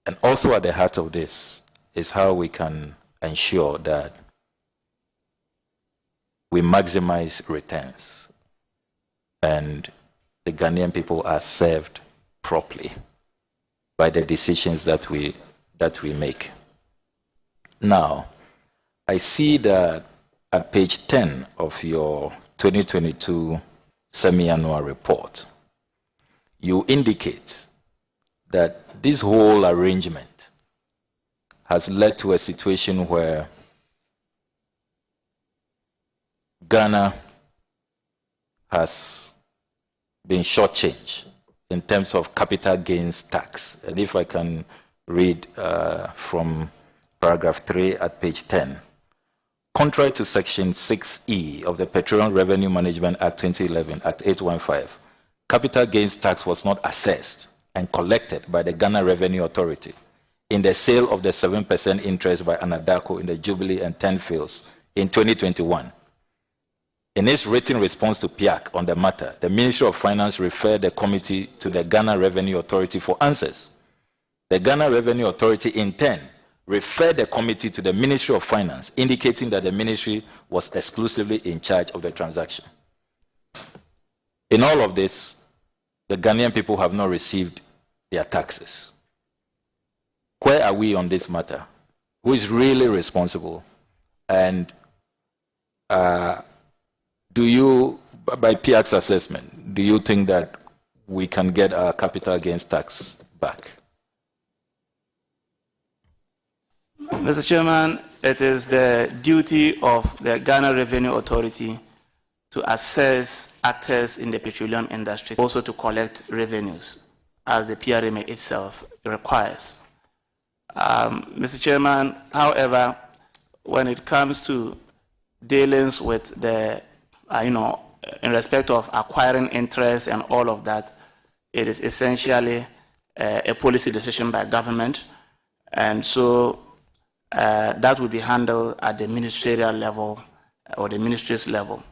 Speaker 6: And also at the heart of this is how we can ensure that we maximize returns and the Ghanaian people are served properly by the decisions that we make. Now, I see that at page 10 of your 2022 semi-annual report, you indicate that this whole arrangement has led to a situation where Ghana has been shortchanged in terms of capital gains tax. And if I can read from paragraph 3 at page 10. Contrary to Section 6E of the Petroleum Revenue Management Act 2011, Act 815, capital gains tax was not assessed and collected by the Ghana Revenue Authority in the sale of the 7% interest by Adhoc in the Jubilee and 10 fields in 2021. In its written response to PIAC on the matter, the Ministry of Finance referred the committee to the Ghana Revenue Authority for answers. The Ghana Revenue Authority in turn referred the committee to the Ministry of Finance, indicating that the ministry was exclusively in charge of the transaction. In all of this, the Ghanaian people have not received their taxes. Where are we on this matter? Who is really responsible? And do you, by PIAC's assessment, do you think that we can get our capital gains tax back?
Speaker 2: Mr. Chairman, it is the duty of the Ghana Revenue Authority to assess actors in the petroleum industry, also to collect revenues, as the PRMA itself requires. Mr. Chairman, however, when it comes to dealings with the, in respect of acquiring interest and all of that, it is essentially a policy decision by government. And so that will be handled at the ministerial level or the ministry's level.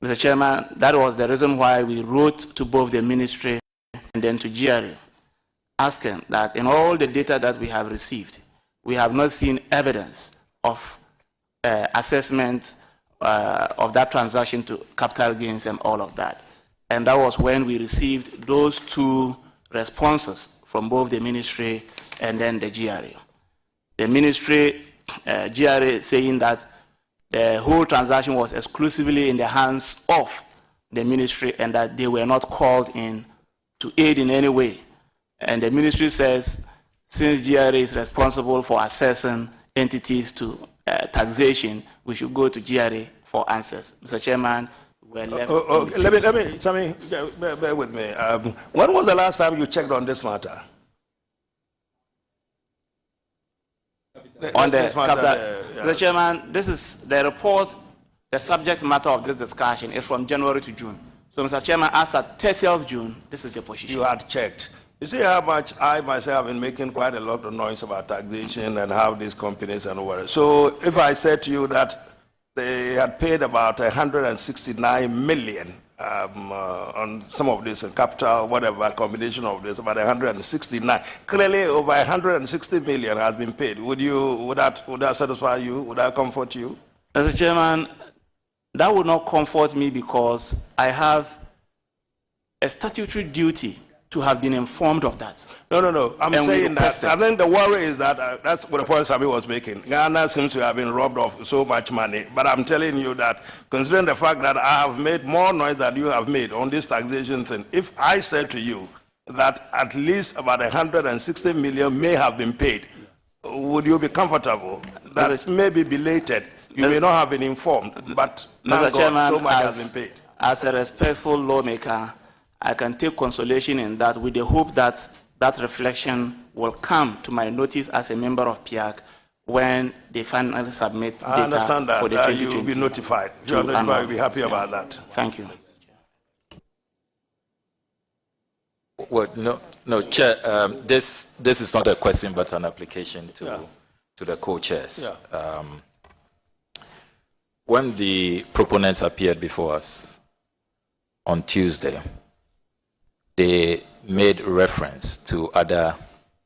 Speaker 2: Mr. Chairman, that was the reason why we wrote to both the ministry and then to GRA, asking that in all the data that we have received, we have not seen evidence of assessment of that transaction to capital gains and all of that. And that was when we received those two responses from both the ministry and then the GRA. The ministry, GRA, saying that the whole transaction was exclusively in the hands of the ministry and that they were not called in to aid in any way. And the ministry says, since GRA is responsible for assessing entities to taxation, we should go to GRA for answers. Mr. Chairman, we're left.
Speaker 4: Bear with me. When was the last time you checked on this matter?
Speaker 2: On the Mr. Chairman, this is the report, the subject matter of this discussion is from January to June. So, Mr. Chairman, as at 30th of June, this is the position.
Speaker 4: You had checked. You see how much I myself have been making quite a lot of noise about taxation and how these companies and whatever. So if I said to you that they had paid about 169 million on some of this capital, whatever combination of this, about 169. Clearly, over 160 million has been paid. Would that satisfy you? Would that comfort you?
Speaker 2: Mr. Chairman, that would not comfort me because I have a statutory duty to have been informed of that.
Speaker 4: No. I'm saying that. I think the worry is that that's what the point Sami was making. Ghana seems to have been robbed of so much money. But I'm telling you that, considering the fact that I have made more noise than you have made on this taxation thing, if I said to you that at least about 160 million may have been paid, would you be comfortable? That it may be belated. You may not have been informed, but thank God, so much has been paid.
Speaker 2: As a respectful lawmaker, I can take consolation in that with the hope that that reflection will come to my notice as a member of PIAC when they finally submit data.
Speaker 4: I understand that,
Speaker 2: for the
Speaker 4: you will be notified. You are notified, you'll be happy about that.
Speaker 2: Thank you.
Speaker 6: Well, no, Chair, this is not a question but an application to the co-chairs.
Speaker 4: Yeah.
Speaker 6: When the proponents appeared before us on Tuesday, they made reference to other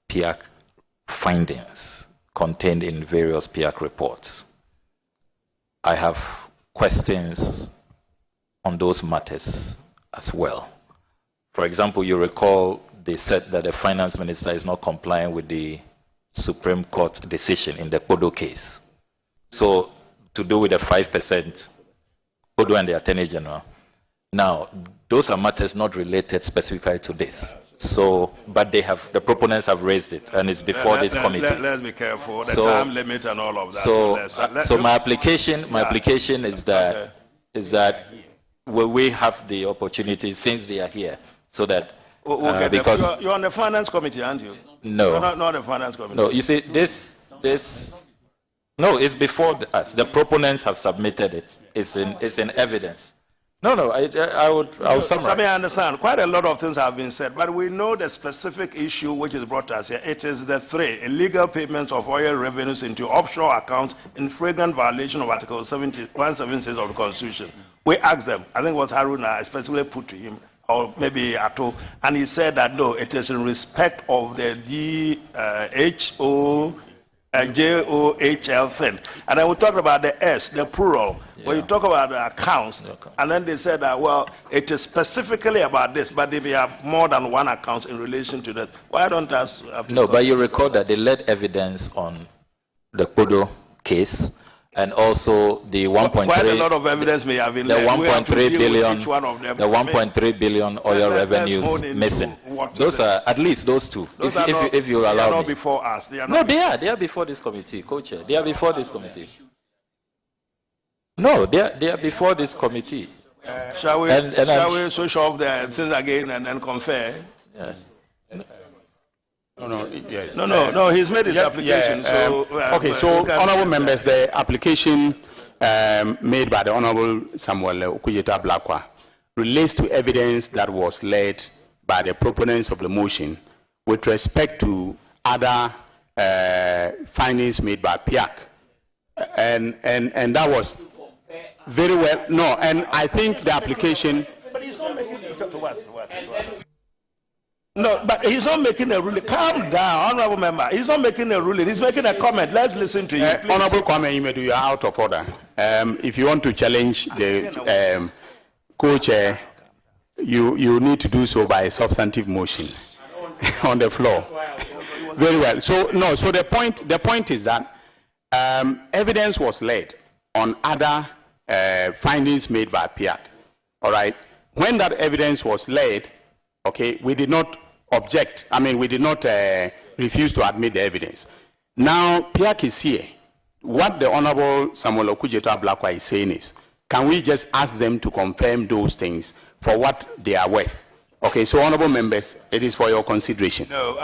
Speaker 6: PIAC findings contained in various PIAC reports. I have questions on those matters as well. For example, you recall they said that the finance minister is not complying with the Supreme Court decision in the Kodo case. So, to do with the 5%, Kodo and the Attorney General. Now, those are matters not related specifically to this. So, but the proponents have raised it, and it's before this committee.
Speaker 4: Let's be careful. The time limit and all of that.
Speaker 6: So my application is that will we have the opportunity since they are here, so that
Speaker 4: because you're on the finance committee, aren't you?
Speaker 6: No,
Speaker 4: you're not the finance committee.
Speaker 6: No, you see this. No, it's before us. The proponents have submitted it. It's in evidence. No, I'll summarize.
Speaker 4: I understand. Quite a lot of things have been said, but we know the specific issue which is brought to us here. It is the three illegal payments of oil revenues into offshore accounts in flagrant violation of Article 176 of the Constitution. We asked them, I think it was Haruna especially put to him, or maybe Ato, and he said that no, it is in respect of the JOHL thing. And then we talked about the S, the plural, when you talk about the accounts, and then they said that, well, it is specifically about this, but they may have more than one account in relation to that. Why don't us...
Speaker 6: No, but you recall that they led evidence on the Kodo case, and also the 1.3...
Speaker 4: Quite a lot of evidence may have been
Speaker 6: the 1.3 billion, the 1.3 billion oil revenues missing. Those are at least those two. If you allow me.
Speaker 4: They are not before us.
Speaker 6: They are before this committee, co-chair. They are before this committee. No, they are before this committee.
Speaker 4: Shall we switch off the things again and then confer?
Speaker 6: Yeah.
Speaker 1: No, yes.
Speaker 4: No, he's made his application.
Speaker 1: Okay, so honorable members, the application made by the Honorable Samuel Okujeta Blakwa relates to evidence that was led by the proponents of the motion with respect to other findings made by PIAC. And that was very well, no, and I think the application...
Speaker 4: But he's not making No, but he's not making a ruling. Calm down, honorable member. He's not making a ruling. He's making a comment. Let's listen to you.
Speaker 1: Honorable comment, you are out of order. If you want to challenge the co-chair, you need to do so by a substantive motion on the floor. Very well. So the point is that evidence was laid on other findings made by PIAC. All right. When that evidence was laid, okay, we did not object. I mean, we did not refuse to admit the evidence. Now, PIAC is here. What the Honorable Samuel Okujeta Blakwa is saying is, can we just ask them to confirm those things for what they are worth? Okay, so honorable members, it is for your consideration.
Speaker 4: No,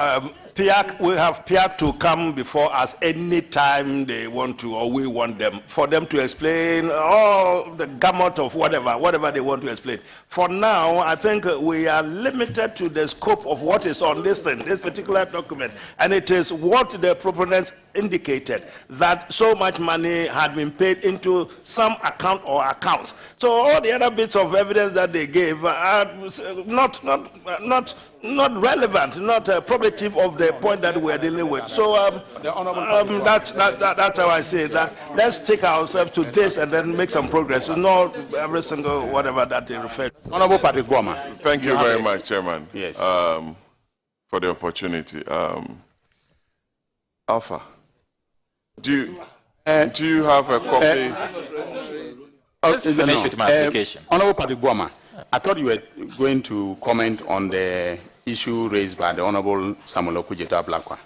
Speaker 4: PIAC, we have PIAC to come before us any time they want to, or we want them, for them to explain all the gamut of whatever they want to explain. For now, I think we are limited to the scope of what is on this thing, this particular document, and it is what the proponents indicated, that so much money had been paid into some account or accounts. So all the other bits of evidence that they gave are not relevant, not probative of the point that we're dealing with. So that's how I say that. Let's take ourselves to this and then make some progress. Not every single whatever that they refer to.
Speaker 1: Honorable Patrick Guama.
Speaker 7: Thank you very much, Chairman.
Speaker 1: Yes.
Speaker 7: For the opportunity. Alpha, do you have a copy?
Speaker 6: Let's finish with my application.
Speaker 1: Honorable Patrick Guama, I thought you were going to comment on the issue raised by the Honorable Samuel Okujeta Blakwa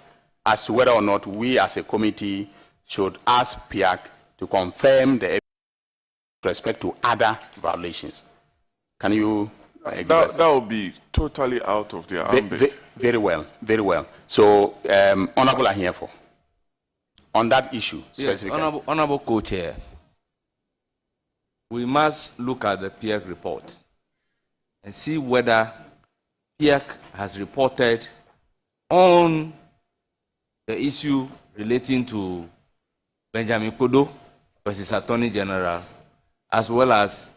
Speaker 1: as to whether or not we as a committee should ask PIAC to confirm the evidence with respect to other violations. Can you
Speaker 7: that would be totally out of their ambit.
Speaker 1: Very well, very well. So, Honorable Ahiefo, on that issue specifically.
Speaker 9: Yes, Honorable Co-Chair, we must look at the PIAC report and see whether PIAC has reported on the issue relating to Benjamin Kodo versus Attorney General, as well as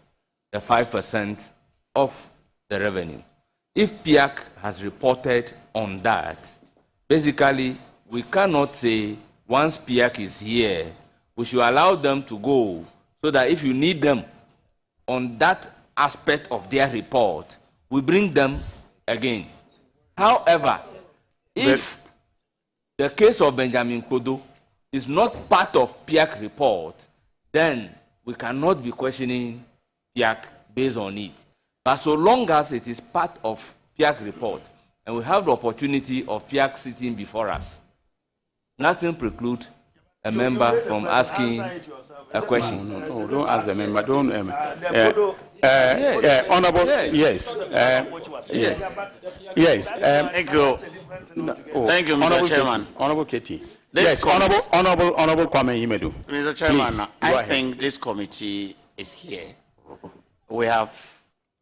Speaker 9: the 5% of the revenue. If PIAC has reported on that, basically, we cannot say once PIAC is here, we should allow them to go so that if you need them on that aspect of their report, we bring them again. However, if the case of Benjamin Kodo is not part of PIAC report, then we cannot be questioning PIAC based on it. But so long as it is part of PIAC report, and we have the opportunity of PIAC sitting before us, nothing precludes a member from asking a question.
Speaker 1: No, don't ask the member. Don't. Honorable. Yes. Yes.
Speaker 5: Thank you. Thank you, Mr. Chairman.
Speaker 1: Honorable Katie. Yes, Honorable Kwame Imedu.
Speaker 5: Mr. Chairman,
Speaker 1: Please,
Speaker 5: I think this committee is here. We have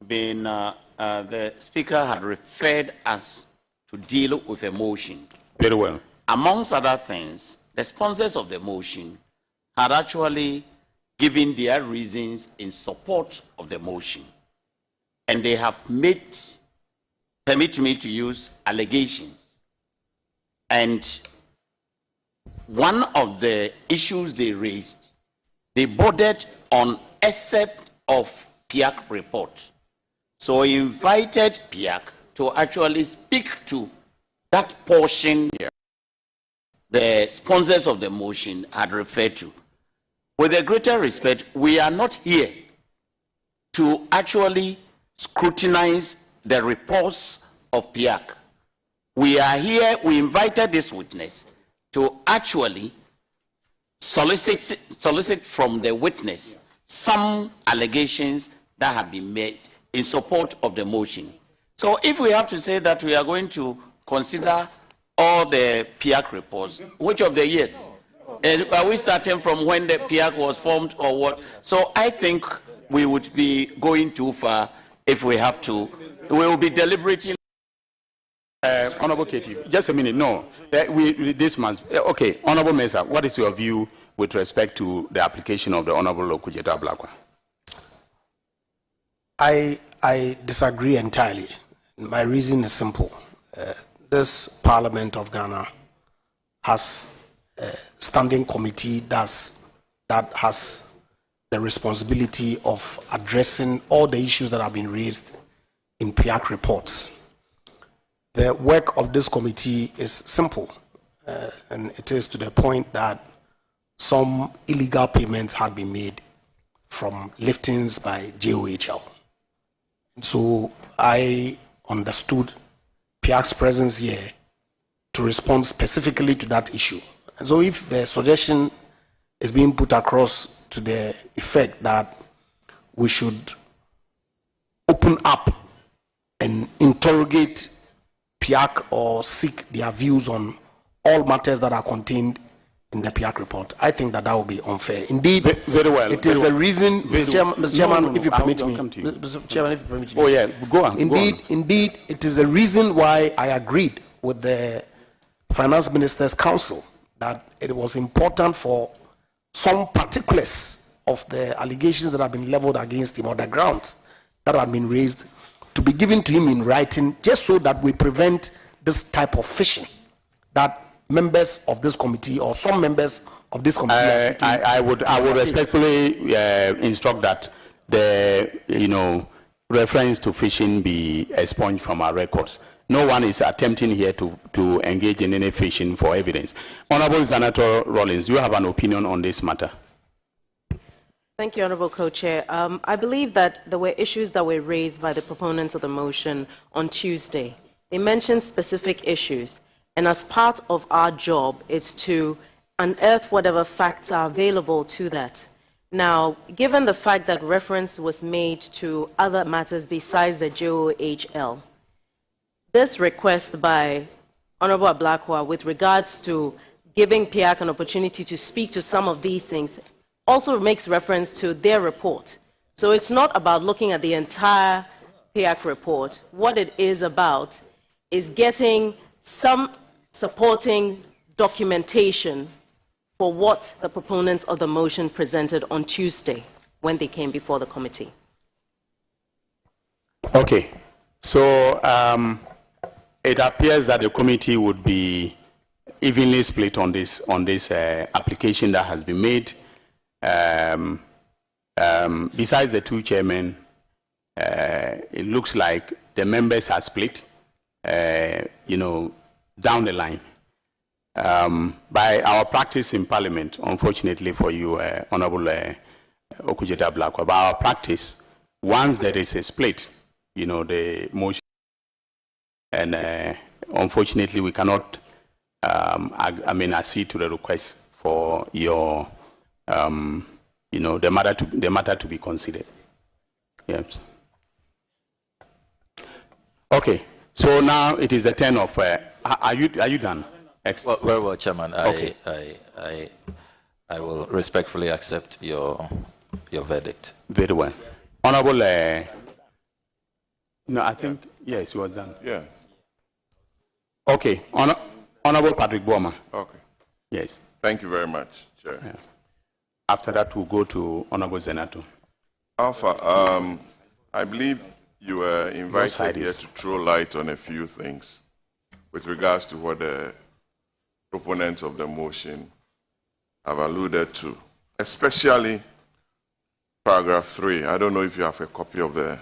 Speaker 5: been, the Speaker had referred us to deal with a motion.
Speaker 1: Very well.
Speaker 5: Amongst other things, the sponsors of the motion had actually given their reasons in support of the motion. And they have made, permit me to use, allegations. And one of the issues they raised, they bordered on except of PIAC report. So he invited PIAC to actually speak to that portion the sponsors of the motion had referred to. With a greater respect, we are not here to actually scrutinize the reports of PIAC. We are here, we invited this witness to actually solicit from the witness some allegations that have been made in support of the motion. So if we have to say that we are going to consider all the PIAC reports. Which of the years? Are we starting from when the PIAC was formed or what? So I think we would be going too far if we have to. We will be deliberating.
Speaker 1: Honorable Katie, just a minute. No, this month. Okay, Honorable Mesa, what is your view with respect to the application of the Honorable Okujeta Blakwa?
Speaker 3: I disagree entirely. My reason is simple. This Parliament of Ghana has a standing committee that has the responsibility of addressing all the issues that have been raised in PIAC reports. The work of this committee is simple, and it is to the point that some illegal payments had been made from liftings by JOHL. So I understood PIAC's presence here to respond specifically to that issue. And so if the suggestion is being put across to the effect that we should open up and interrogate PIAC or seek their views on all matters that are contained in the PIAC report, I think that will be unfair. Indeed,
Speaker 1: very well.
Speaker 3: It is the reason, Mr. Chairman, if you permit me.
Speaker 1: Mr. Chairman, if you permit me.
Speaker 3: Oh yeah, go on. Indeed, it is the reason why I agreed with the Finance Minister's Council that it was important for some particulars of the allegations that have been leveled against him or the grounds that have been raised to be given to him in writing, just so that we prevent this type of fishing that members of this committee or some members of this committee are seeking.
Speaker 1: I would respectfully instruct that the reference to fishing be expunged from our records. No one is attempting here to engage in any fishing for evidence. Honorable Senator Rollins, do you have an opinion on this matter?
Speaker 8: Thank you, Honorable Co-Chair. I believe that there were issues that were raised by the proponents of the motion on Tuesday. They mentioned specific issues, and as part of our job, it's to unearth whatever facts are available to that. Now, given the fact that reference was made to other matters besides the JOHL, this request by Honorable Ablakwa with regards to giving PIAC an opportunity to speak to some of these things also makes reference to their report. So it's not about looking at the entire PIAC report. What it is about is getting some supporting documentation for what the proponents of the motion presented on Tuesday when they came before the committee.
Speaker 1: Okay. So it appears that the committee would be evenly split on this application that has been made. Besides the two chairmen, it looks like the members are split, down the line. By our practice in Parliament, unfortunately for you, Honorable Okujeta Blakwa, by our practice, once there is a split, the motion, and unfortunately we cannot, accede to the request for your the matter to be considered. Yes. Okay. So now it is the turn of. Are you done?
Speaker 6: Well, very well, Chairman.
Speaker 1: Okay.
Speaker 6: I will respectfully accept your verdict.
Speaker 1: Very well, Honorable. No, I think yes, you was done.
Speaker 7: Yeah.
Speaker 1: Okay, Honorable Patrick Boma.
Speaker 7: Okay.
Speaker 1: Yes.
Speaker 7: Thank you very much, Chair.
Speaker 1: Yeah. After that, we'll go to Honorable Zenato.
Speaker 7: Alpha, I believe you were invited here to throw light on a few things with regards to what the proponents of the motion have alluded to, especially paragraph 3. I don't know if you have a copy of the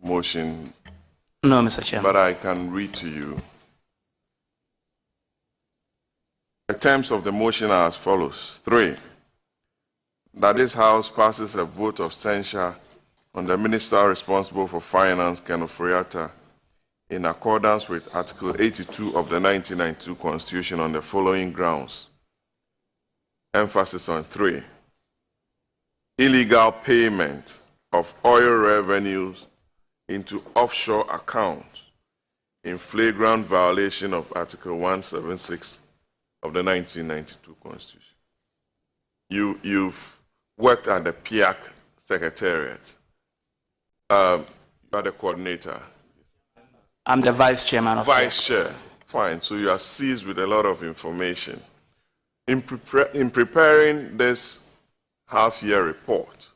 Speaker 7: motion.
Speaker 2: No, Mr. Chairman.
Speaker 7: But I can read to you. The terms of the motion are as follows. 3, that this House passes a vote of censure on the Minister responsible for Finance, Ken Ofori-Atta, in accordance with Article 82 of the 1992 Constitution on the following grounds. Emphasis on 3. Illegal payment of oil revenues into offshore accounts in flagrant violation of Article 176 of the 1992 Constitution. You've worked at the PIAC Secretariat. You are the coordinator.
Speaker 2: I'm the vice chairman of
Speaker 7: Vice chair. Fine. So you are seized with a lot of information. In preparing this half-year report,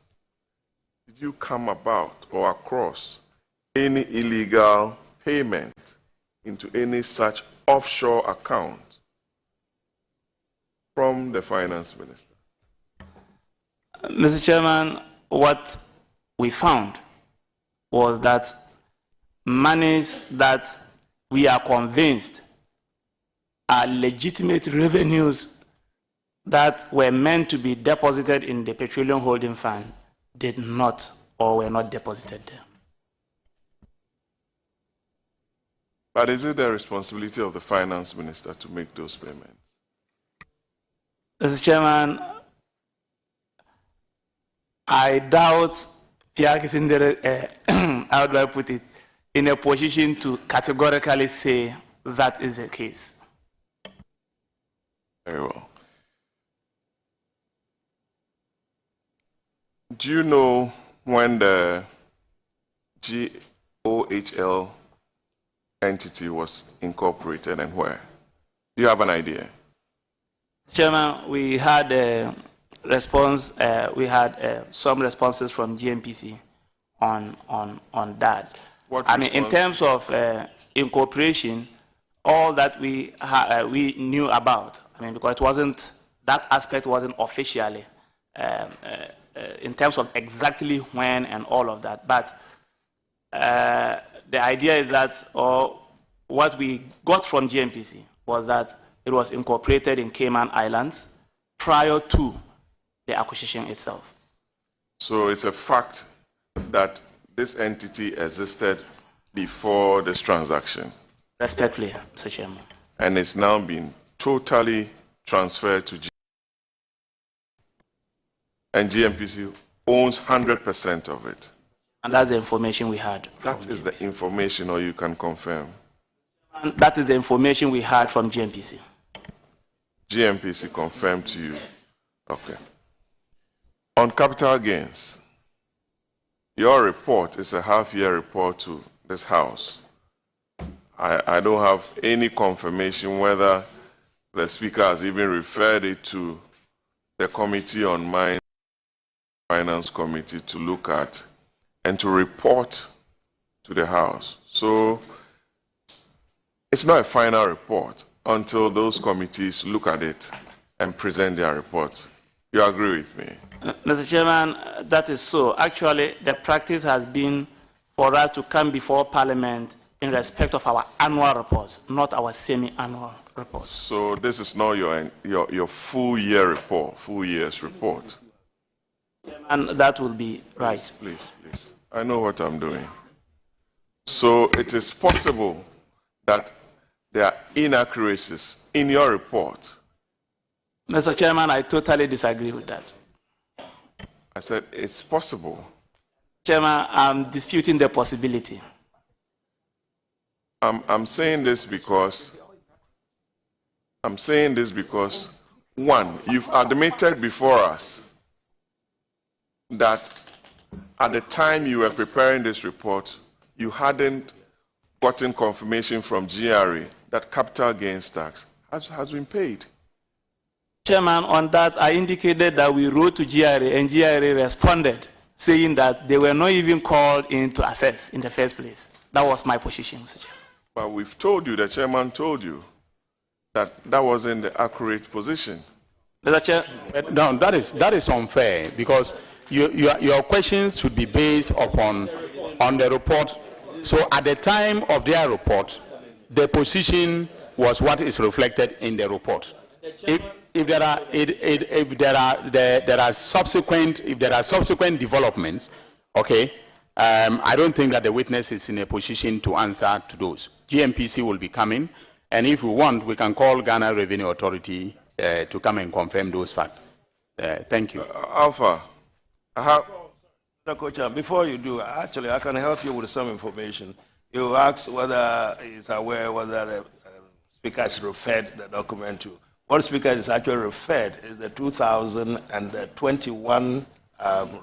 Speaker 7: did you come about or across any illegal payment into any such offshore account from the finance minister?
Speaker 2: Mr. Chairman, what we found was that monies that we are convinced are legitimate revenues that were meant to be deposited in the Petroleum Holding Fund did not or were not deposited there.
Speaker 7: But is it the responsibility of the finance minister to make those payments?
Speaker 2: Mr. Chairman, I doubt PIAC is in the, how do I put it, in a position to categorically say that is the case.
Speaker 7: Very well. Do you know when the GOHL entity was incorporated and where? Do you have an idea?
Speaker 2: Chairman, we had a response. We had some responses from GMPC on that. I mean, in terms of incorporation, all that we knew about. I mean, because it wasn't, that aspect wasn't officially in terms of exactly when and all of that. But the idea is that, or what we got from GMPC was that it was incorporated in Cayman Islands prior to the acquisition itself.
Speaker 7: So it's a fact that this entity existed before this transaction?
Speaker 2: Respectfully, Mr. Chairman.
Speaker 7: And it's now been totally transferred to GMPC. And GMPC owns 100% of it.
Speaker 2: And that's the information we had.
Speaker 7: That is the information, or you can confirm?
Speaker 2: And that is the information we had from GMPC.
Speaker 7: GMPC confirmed to you. Okay. On capital gains, your report is a half-year report to this House. I don't have any confirmation whether the Speaker has even referred it to the Committee on Mines, Finance Committee to look at and to report to the House. So it's not a final report until those committees look at it and present their reports. You agree with me?
Speaker 2: Mr. Chairman, that is so. Actually, the practice has been for us to come before Parliament in respect of our annual reports, not our semi-annual reports.
Speaker 7: So this is not your full year report, full year's report.
Speaker 2: And that will be right.
Speaker 7: Please. I know what I'm doing. So it is possible that there are inaccuracies in your report.
Speaker 2: Mr. Chairman, I totally disagree with that.
Speaker 7: I said it's possible.
Speaker 2: Chairman, I'm disputing the possibility.
Speaker 7: I'm saying this because one, you've admitted before us that at the time you were preparing this report, you hadn't gotten confirmation from GRA that capital gains tax has been paid.
Speaker 2: Chairman, on that, I indicated that we wrote to GRA and GRA responded, saying that they were not even called in to assess in the first place. That was my position, Mr. Chairman.
Speaker 7: But we've told you, the chairman told you, that that wasn't the accurate position.
Speaker 2: Mr. Chair,
Speaker 1: no, that is unfair, because your questions should be based on the report. So at the time of their report, the position was what is reflected in the report. If there are subsequent developments, okay, I don't think that the witness is in a position to answer to those. GMPC will be coming, and if we want, we can call Ghana Revenue Authority to come and confirm those facts. Thank you.
Speaker 4: Alpha, before you do, actually, I can help you with some information. You asked whether he's aware whether the Speaker has referred the document to. What Speaker is actually referred is the 2021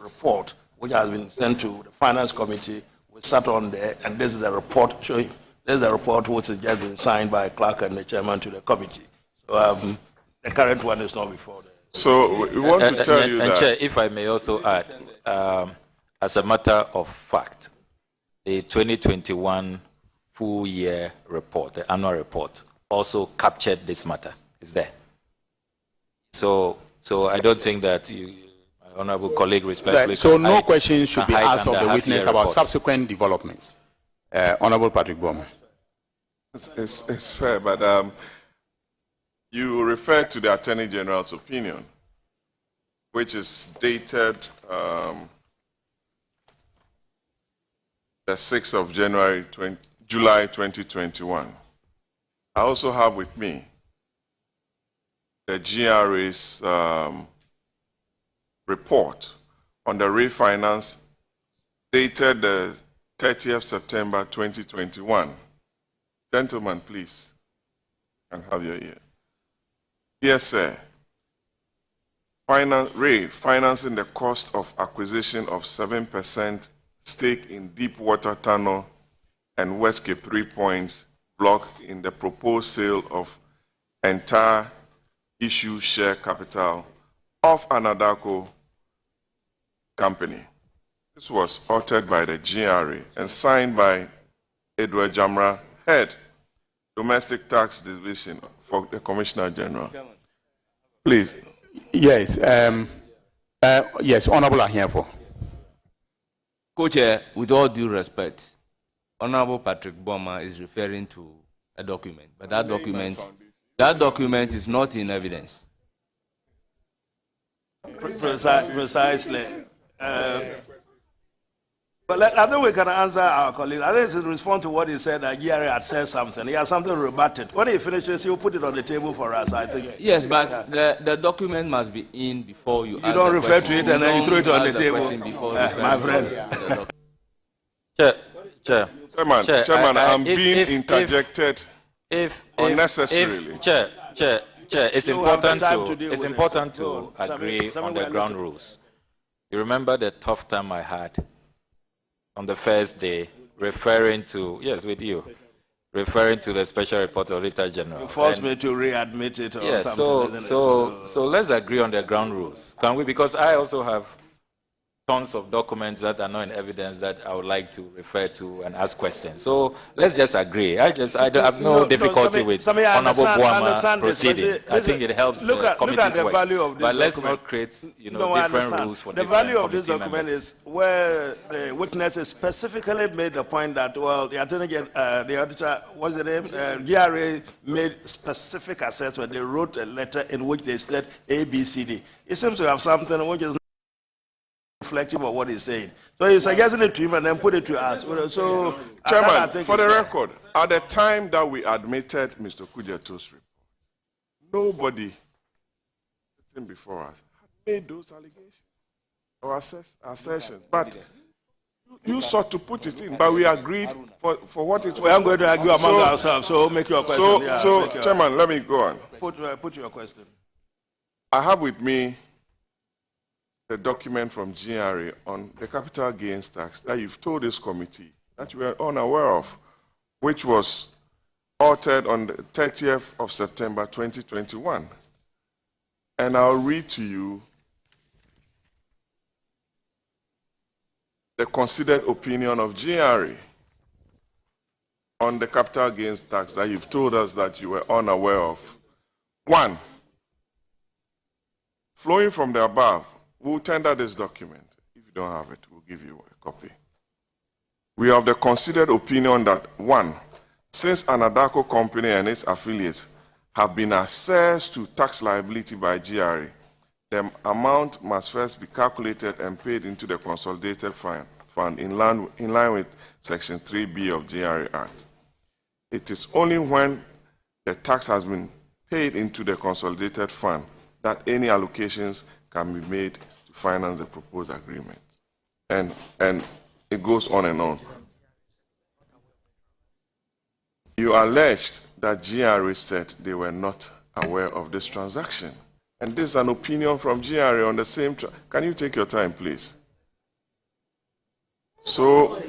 Speaker 4: report, which has been sent to the Finance Committee. We sat on there, and this is the report showing. This is the report which has just been signed by Clerk and the Chairman to the committee. So the current one is not before the.
Speaker 7: So we want to tell you that.
Speaker 6: Chair, if I may also add, as a matter of fact, the 2021 full year report, the annual report, also captured this matter. It's there. So I don't think that you, my honourable colleague, respectfully.
Speaker 1: So no questions should be asked of the witness about
Speaker 6: reports.
Speaker 1: subsequent developments. Honourable Patrick Bowman.
Speaker 7: It's fair, but you refer to the Attorney General's opinion, which is dated the 6th of July 2021. I also have with me the GRA's report on the refinance dated the 30th September 2021. Gentlemen, please, and have your ear. Yes, sir. Financing the cost of acquisition of 7% stake in Deepwater Tunnel and West Cape 3 Points block in the proposed sale of entire issue share capital of an Adhoc company. This was authored by the GRA and signed by Edward Jamra, Head, Domestic Tax Division for the Commissioner General. Please.
Speaker 1: Yes. Yes, Honourable Ahiafo.
Speaker 9: Co-Chair, with all due respect, Honourable Patrick Bowman is referring to a document, but that document is not in evidence.
Speaker 4: Precisely. But I think we can answer our colleague. I think it's in response to what he said that GRA had said something. He has something to rebut it. When he finishes, he'll put it on the table for us, I think.
Speaker 9: Yes, but the document must be in before you.
Speaker 4: You don't refer to it and then you throw it on the table. My friend.
Speaker 7: Chairman, I'm being interjected unnecessarily.
Speaker 6: Chair, it's important to agree on the ground rules. You remember the tough time I had on the first day, referring to the Special Report Auditor General.
Speaker 4: You forced me to readmit it or
Speaker 6: yes,
Speaker 4: something.
Speaker 6: So let's agree on the ground rules. Can we? Because I also have tons of documents that are not in evidence that I would like to refer to and ask questions. So let's just agree. I have no difficulty with Honourable Bowman proceeding. I think it helps the committee's work. But let's not create different rules for different
Speaker 4: committee members. The value of this document
Speaker 6: members.
Speaker 4: is where the witnesses specifically made the point that, well, the attorney, the auditor, what's the name? GRA made specific assessment. They wrote a letter in which they said A, B, C, D. It seems to have something which is reflective of what he's saying. So he's suggesting it to him and then put it to us. So,
Speaker 7: Chairman, for the record, at the time that we admitted Mr. Kudjato's report, nobody sitting before us had made those allegations or assertions. But you sought to put it in, but we agreed for what it was.
Speaker 4: We are going to argue among ourselves, so make your question.
Speaker 7: Chairman, let me go on.
Speaker 4: Put your question.
Speaker 7: I have with me the document from GRA on the capital gains tax that you've told this committee that you were unaware of, which was authored on the 30th of September 2021. And I'll read to you the considered opinion of GRA on the capital gains tax that you've told us that you were unaware of. 1, flowing from the above, we'll tender this document. If you don't have it, we'll give you a copy. We have the considered opinion that 1, since an Adhoc company and its affiliates have been assessed to tax liability by GRA, the amount must first be calculated and paid into the consolidated fund in line with Section 3B of GRA Act. It is only when the tax has been paid into the consolidated fund that any allocations can be made to finance the proposed agreement. And it goes on and on. You alleged that GRA said they were not aware of this transaction. And this is an opinion from GRA on the same. Can you take your time, please? So,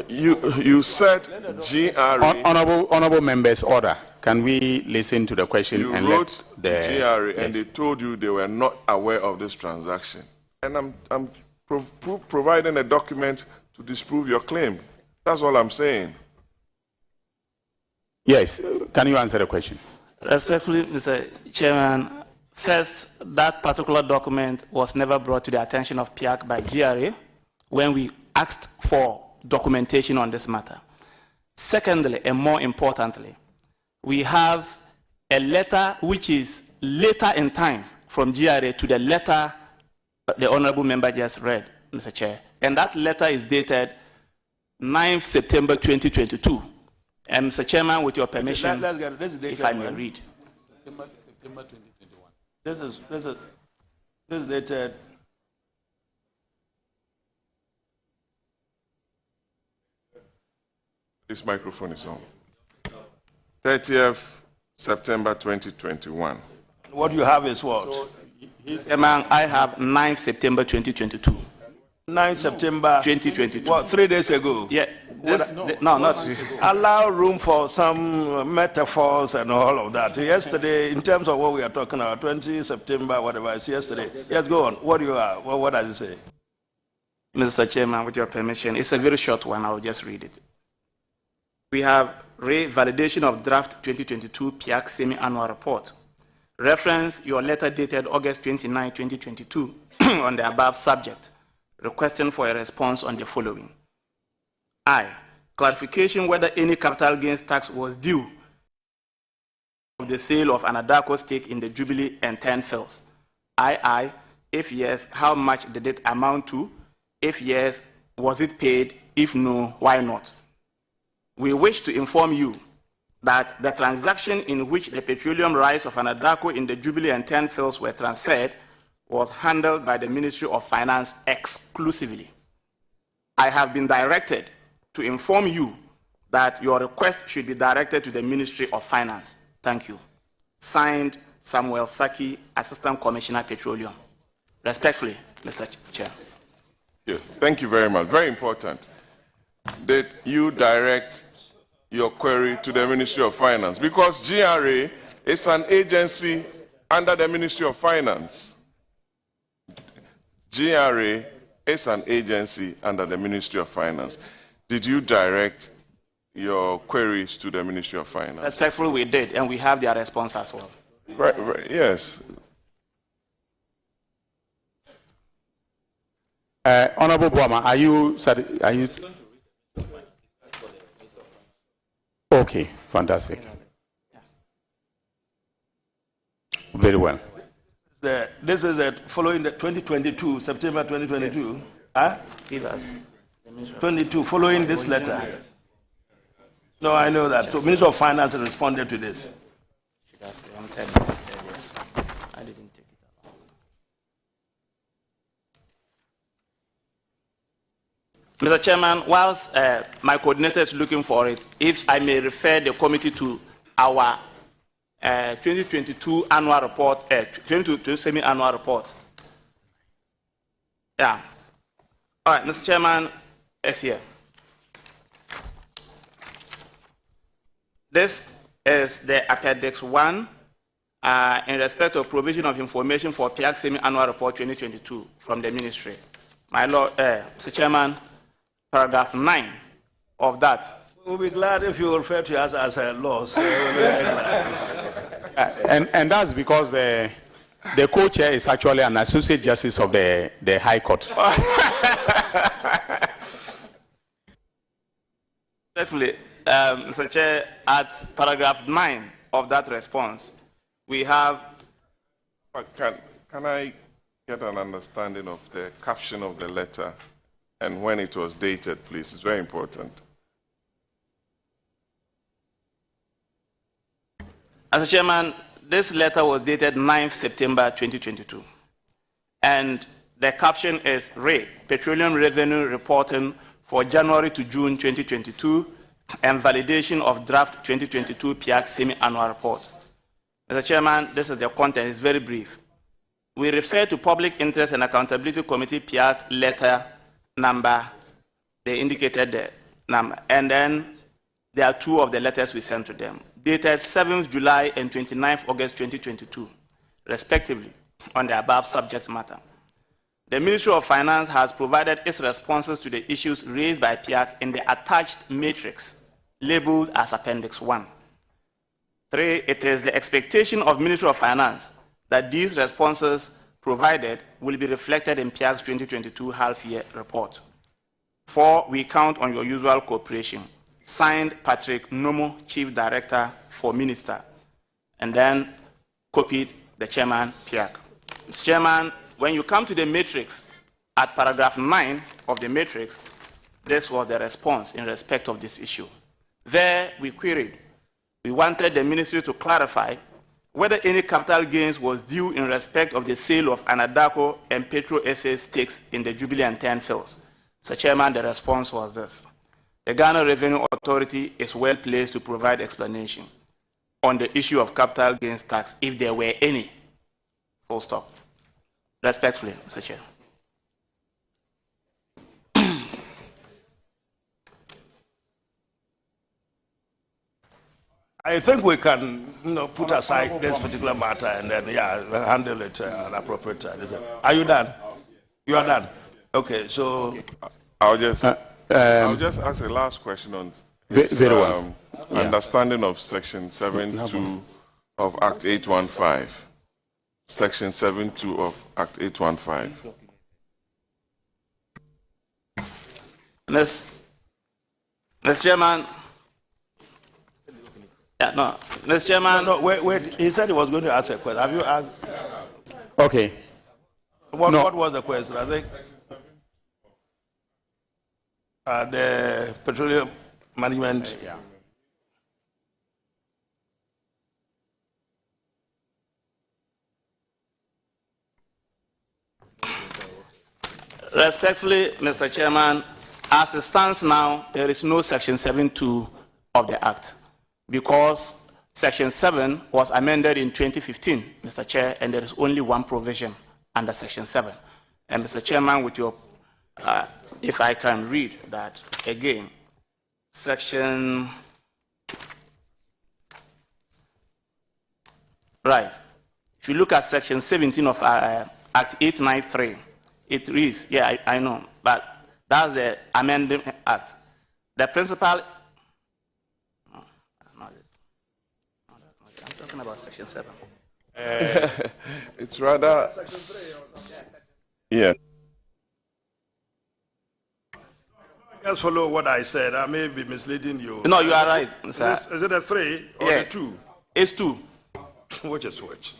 Speaker 7: you said GRA.
Speaker 1: Honorable members, order. Can we listen to the question
Speaker 7: you
Speaker 1: and
Speaker 7: wrote
Speaker 1: let the
Speaker 7: to GRA and they told you they were not aware of this transaction. And I'm providing a document to disprove your claim. That's all I'm saying.
Speaker 1: Yes. Can you answer the question?
Speaker 2: Respectfully, Mr. Chairman, first, that particular document was never brought to the attention of PIAC by GRA when we asked for documentation on this matter. Secondly, and more importantly, we have a letter which is later in time from GRA to the letter the honorable member just read, Mr. Chair. And that letter is dated 9th September 2022. And Mr. Chairman, with your permission, if I may read.
Speaker 4: September 2021. This is dated.
Speaker 7: This microphone is on. 30th September 2021.
Speaker 4: What you have is what?
Speaker 2: So, Chairman, I have 9th September 2022.
Speaker 4: 9 September
Speaker 2: 2022.
Speaker 4: What, 3 days ago?
Speaker 2: Yeah. No, not.
Speaker 4: Allow room for some metaphors and all of that. Yesterday, in terms of what we are talking about, 20 September, whatever, it's yesterday. Yes, go on. What do you have? What does it say?
Speaker 2: Mr. Chairman, with your permission, it's a very short one. I will just read it. We have validation of draft 2022 PIAC semi-annual report. Reference your letter dated August 29, 2022 on the above subject, requesting for a response on the following. I, clarification whether any capital gains tax was due of the sale of an Adhoc stake in the Jubilee and 10 Fells. I, if yes, how much did it amount to? If yes, was it paid? If no, why not? We wish to inform you that the transaction in which the petroleum rights of an Adhoc in the Jubilee and 10 Fells were transferred was handled by the Ministry of Finance exclusively. I have been directed to inform you that your request should be directed to the Ministry of Finance. Thank you. Signed, Samuel Saki, Assistant Commissioner Petroleum. Respectfully, Mr. Chair.
Speaker 7: Yeah, thank you very much. Very important. Did you direct your query to the Ministry of Finance? Because GRA is an agency under the Ministry of Finance. GRA is an agency under the Ministry of Finance. Did you direct your queries to the Ministry of Finance?
Speaker 2: Respectfully, we did, and we have their response as well.
Speaker 7: Right, yes.
Speaker 1: Honorable Boama, are you? Okay, fantastic. Very well.
Speaker 4: This is following the 2022, September 2022. Yes. Huh?
Speaker 2: Give us.
Speaker 4: 22, following this letter. No, I know that. So, Minister of Finance responded to this.
Speaker 2: Should have preempted this earlier. I didn't take it along. Mr. Chairman, whilst my coordinator is looking for it, if I may refer the committee to our 2022 annual report, 2022 semi-annual report. Yeah. All right, Mr. Chairman, is here. This is the Appendix 1 in respect of provision of information for PIAC semi-annual report 2022 from the Ministry. My Lord, Mr. Chairman, paragraph 9 of that.
Speaker 4: We'll be glad if you refer to us as a loss.
Speaker 1: And that's because the co-chair is actually an associate justice of the High Court.
Speaker 2: Definitely, Mr. Chair, at paragraph 9 of that response, we have.
Speaker 7: Can I get an understanding of the caption of the letter and when it was dated, please? It's very important.
Speaker 2: Mr. Chairman, this letter was dated 9th September 2022. And the caption is Petroleum Revenue Reporting for January to June 2022, and validation of draft 2022 PIAC semi-annual report. Mr. Chairman, this is the content. It's very brief. We refer to Public Interest and Accountability Committee PIAC letter number. They indicated the number. And then there are two of the letters we sent to them, dated 7th July and 29th August 2022, respectively, on the above subject matter. The Ministry of Finance has provided its responses to the issues raised by PIAC in the attached matrix, labeled as Appendix 1. 3, it is the expectation of Ministry of Finance that these responses provided will be reflected in PIAC's 2022 half-year report. 4, we count on your usual cooperation. Signed, Patrick Nomo, Chief Director for Minister, and then copied the Chairman, PIAC. Mr. Chairman, when you come to the matrix, at paragraph 9 of the matrix, this was the response in respect of this issue. There, we queried. We wanted the ministry to clarify whether any capital gains was due in respect of the sale of Adhoc and Petro SA stakes in the Jubilee and 10 fields. Mr. Chairman, the response was this. The Ghana Revenue Authority is well placed to provide explanation on the issue of capital gains tax, if there were any. Full stop. Respectfully, Mr. Chair.
Speaker 4: I think we can, put aside this particular matter and then, handle it at appropriate time. Are you done? You are done. Okay, so
Speaker 7: I'll just ask a last question on his, understanding of Section 7.2 of Act 815. Section 7.2 of Act 815.
Speaker 2: Mr. Chairman. Yeah, no, Mr. Chairman.
Speaker 4: No, wait. He said he was going to ask a question. Have you asked?
Speaker 1: Okay.
Speaker 4: What was the question? I think the petroleum management.
Speaker 2: Respectfully, Mr. Chairman, as it stands now, there is no Section 7.2 of the Act, because Section 7 was amended in 2015, Mr. Chair, and there is only one provision under Section 7. And Mr. Chairman, with your, if I can read that again, Section, right. If you look at Section 17 of Act 893, it reads, I know, but that's the Amendment Act. The principal, I'm talking about Section 7.
Speaker 7: It's rather, yeah.
Speaker 4: Just follow what I said. I may be misleading you.
Speaker 2: No, you are right, sir.
Speaker 4: Is it a 3 or a 2?
Speaker 2: It's 2.
Speaker 4: Which is which?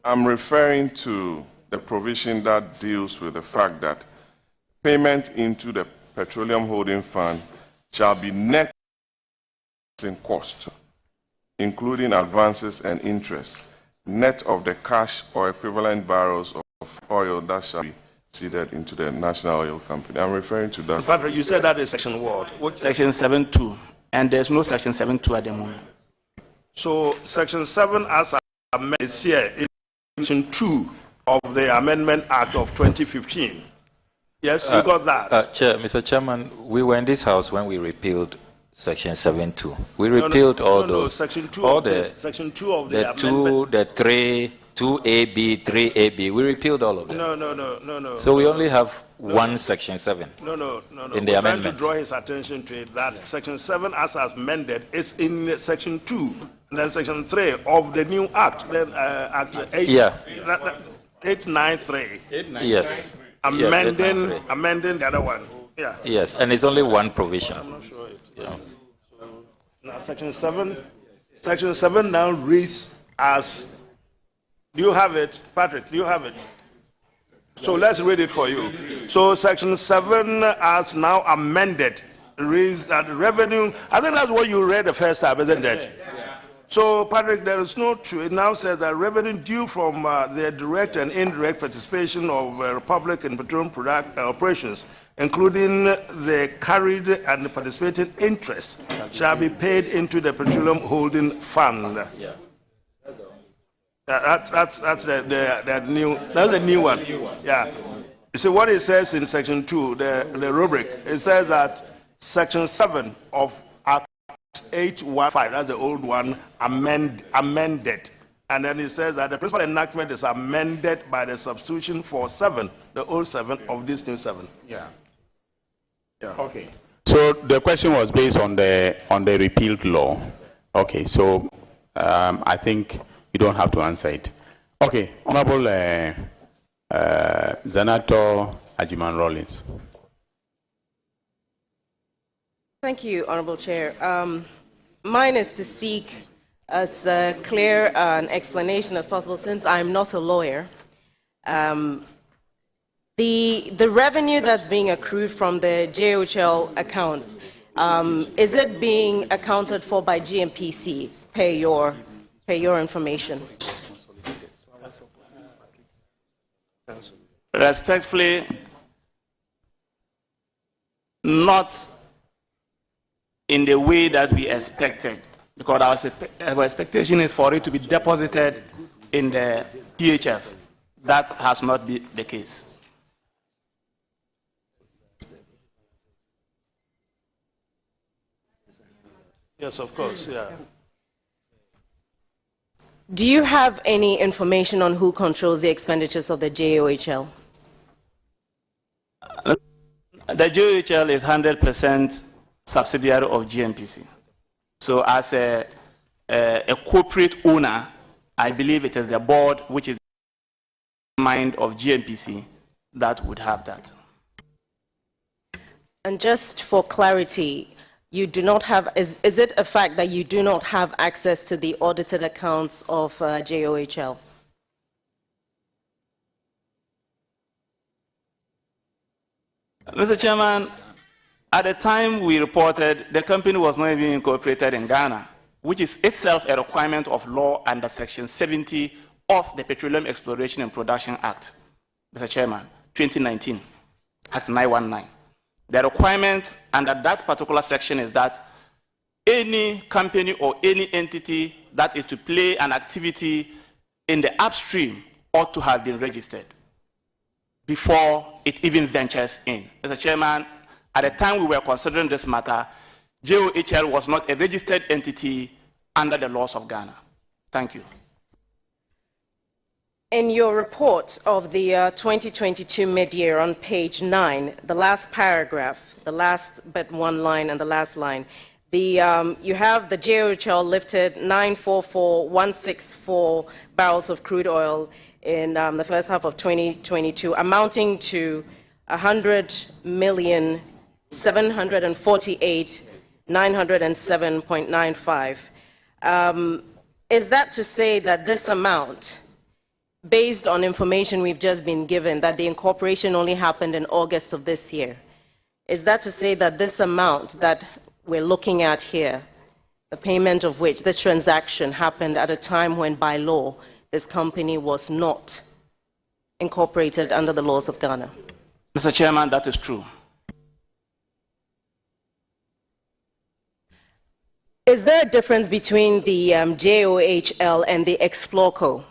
Speaker 7: I'm referring to the provision that deals with the fact that payment into the Petroleum Holding Fund shall be net in cost, including advances and interest, net of the cash or equivalent barrels of oil that shall be seeded into the National Oil Company. I'm referring to that.
Speaker 4: Patrick, you said that is Section what?
Speaker 2: Section 7.2, and there's no Section 7.2 at the moment.
Speaker 4: So Section 7 as amended is here in Section 2 of the Amendment Act of 2015. Yes, you got that.
Speaker 6: Mr. Chairman, we were in this house when we repealed Section 7.2. We repealed all those.
Speaker 4: Section 2
Speaker 6: all
Speaker 4: of this, Section 2 of the
Speaker 6: Amendment.
Speaker 4: 2,
Speaker 6: the 3, 2AB, 3AB. We repealed all of them.
Speaker 4: No.
Speaker 6: So we only have one Section 7.
Speaker 4: No.
Speaker 6: In the
Speaker 4: We're
Speaker 6: amendment.
Speaker 4: trying to draw his attention to it that Section 7 as amended is in Section 2, and then Section 3 of the new Act, then Act 893.
Speaker 6: Yes.
Speaker 4: Amending the other one. Yeah.
Speaker 6: Yes, and it's only one provision.
Speaker 4: I'm not sure it. Yeah. Now Section 7 now reads as, do you have it, Patrick? Do you have it? So let's read it for you. So Section 7 as now amended reads that revenue, I think that's what you read the first time, isn't it? So, Patrick, there is no true. It now says that revenue due from the direct and indirect participation of Republic in petroleum product operations, including the carried and the participating interest, shall be paid into the Petroleum Holding Fund. Yeah. That's the new one. Yeah. You see what it says in Section 2, the rubric. It says that Section 7 of Act 815, that's the old one, amended. And then it says that the principal enactment is amended by the substitution for 7, the old 7 of this new 7.
Speaker 1: Yeah. Yeah. Okay. So the question was based on the repealed law. Okay. So I think you don't have to answer it. Okay. Honorable Zanato Ajiman Rollins.
Speaker 8: Thank you, Honorable Chair. Mine is to seek as clear an explanation as possible, since I'm not a lawyer. The revenue that's being accrued from the JOHL accounts, is it being accounted for by GMPC per your information?
Speaker 2: Respectfully, not in the way that we expected, because our expectation is for it to be deposited in the DHF. That has not been the case.
Speaker 4: Yes, of course, yeah.
Speaker 8: Do you have any information on who controls the expenditures of the JOHL?
Speaker 2: The JOHL is 100% subsidiary of GMPC. So as a corporate owner, I believe it is the board, which is the mind of GMPC, that would have that.
Speaker 8: And just for clarity, you do not have, is it a fact that you do not have access to the audited accounts of JOHL?
Speaker 2: Mr. Chairman, at the time we reported, the company was not even incorporated in Ghana, which is itself a requirement of law under Section 70 of the Petroleum Exploration and Production Act, Mr. Chairman, 2019, Act 919. The requirement under that particular section is that any company or any entity that is to play an activity in the upstream ought to have been registered before it even ventures in. Mr. Chairman, at the time we were considering this matter, JOHL was not a registered entity under the laws of Ghana. Thank you.
Speaker 8: In your report of the 2022 mid-year on page 9, the last paragraph, the last but one line and the last line, you have the JOHL lifted 944,164 barrels of crude oil in the first half of 2022, amounting to 100,748,907.95. Is that to say that this amount, based on information we've just been given, that the incorporation only happened in August of this year, is that to say that this amount that we're looking at here, the payment of which, this transaction happened at a time when by law this company was not incorporated under the laws of Ghana?
Speaker 2: Mr. Chairman, that is true.
Speaker 8: Is there a difference between the JOHL and the Explorco?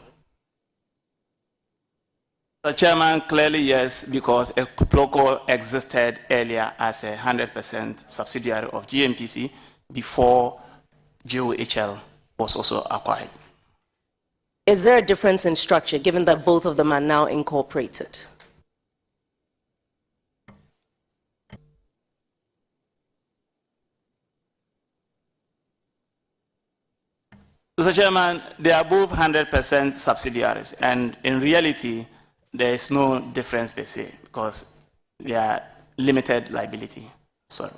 Speaker 2: Mr. Chairman, clearly yes, because Explorco existed earlier as a 100% subsidiary of GMPC before JOHL was also acquired.
Speaker 8: Is there a difference in structure, given that both of them are now incorporated?
Speaker 2: Mr. Chairman, they are both 100% subsidiaries, and in reality, there is no difference per se, because they are limited liability. Sorry.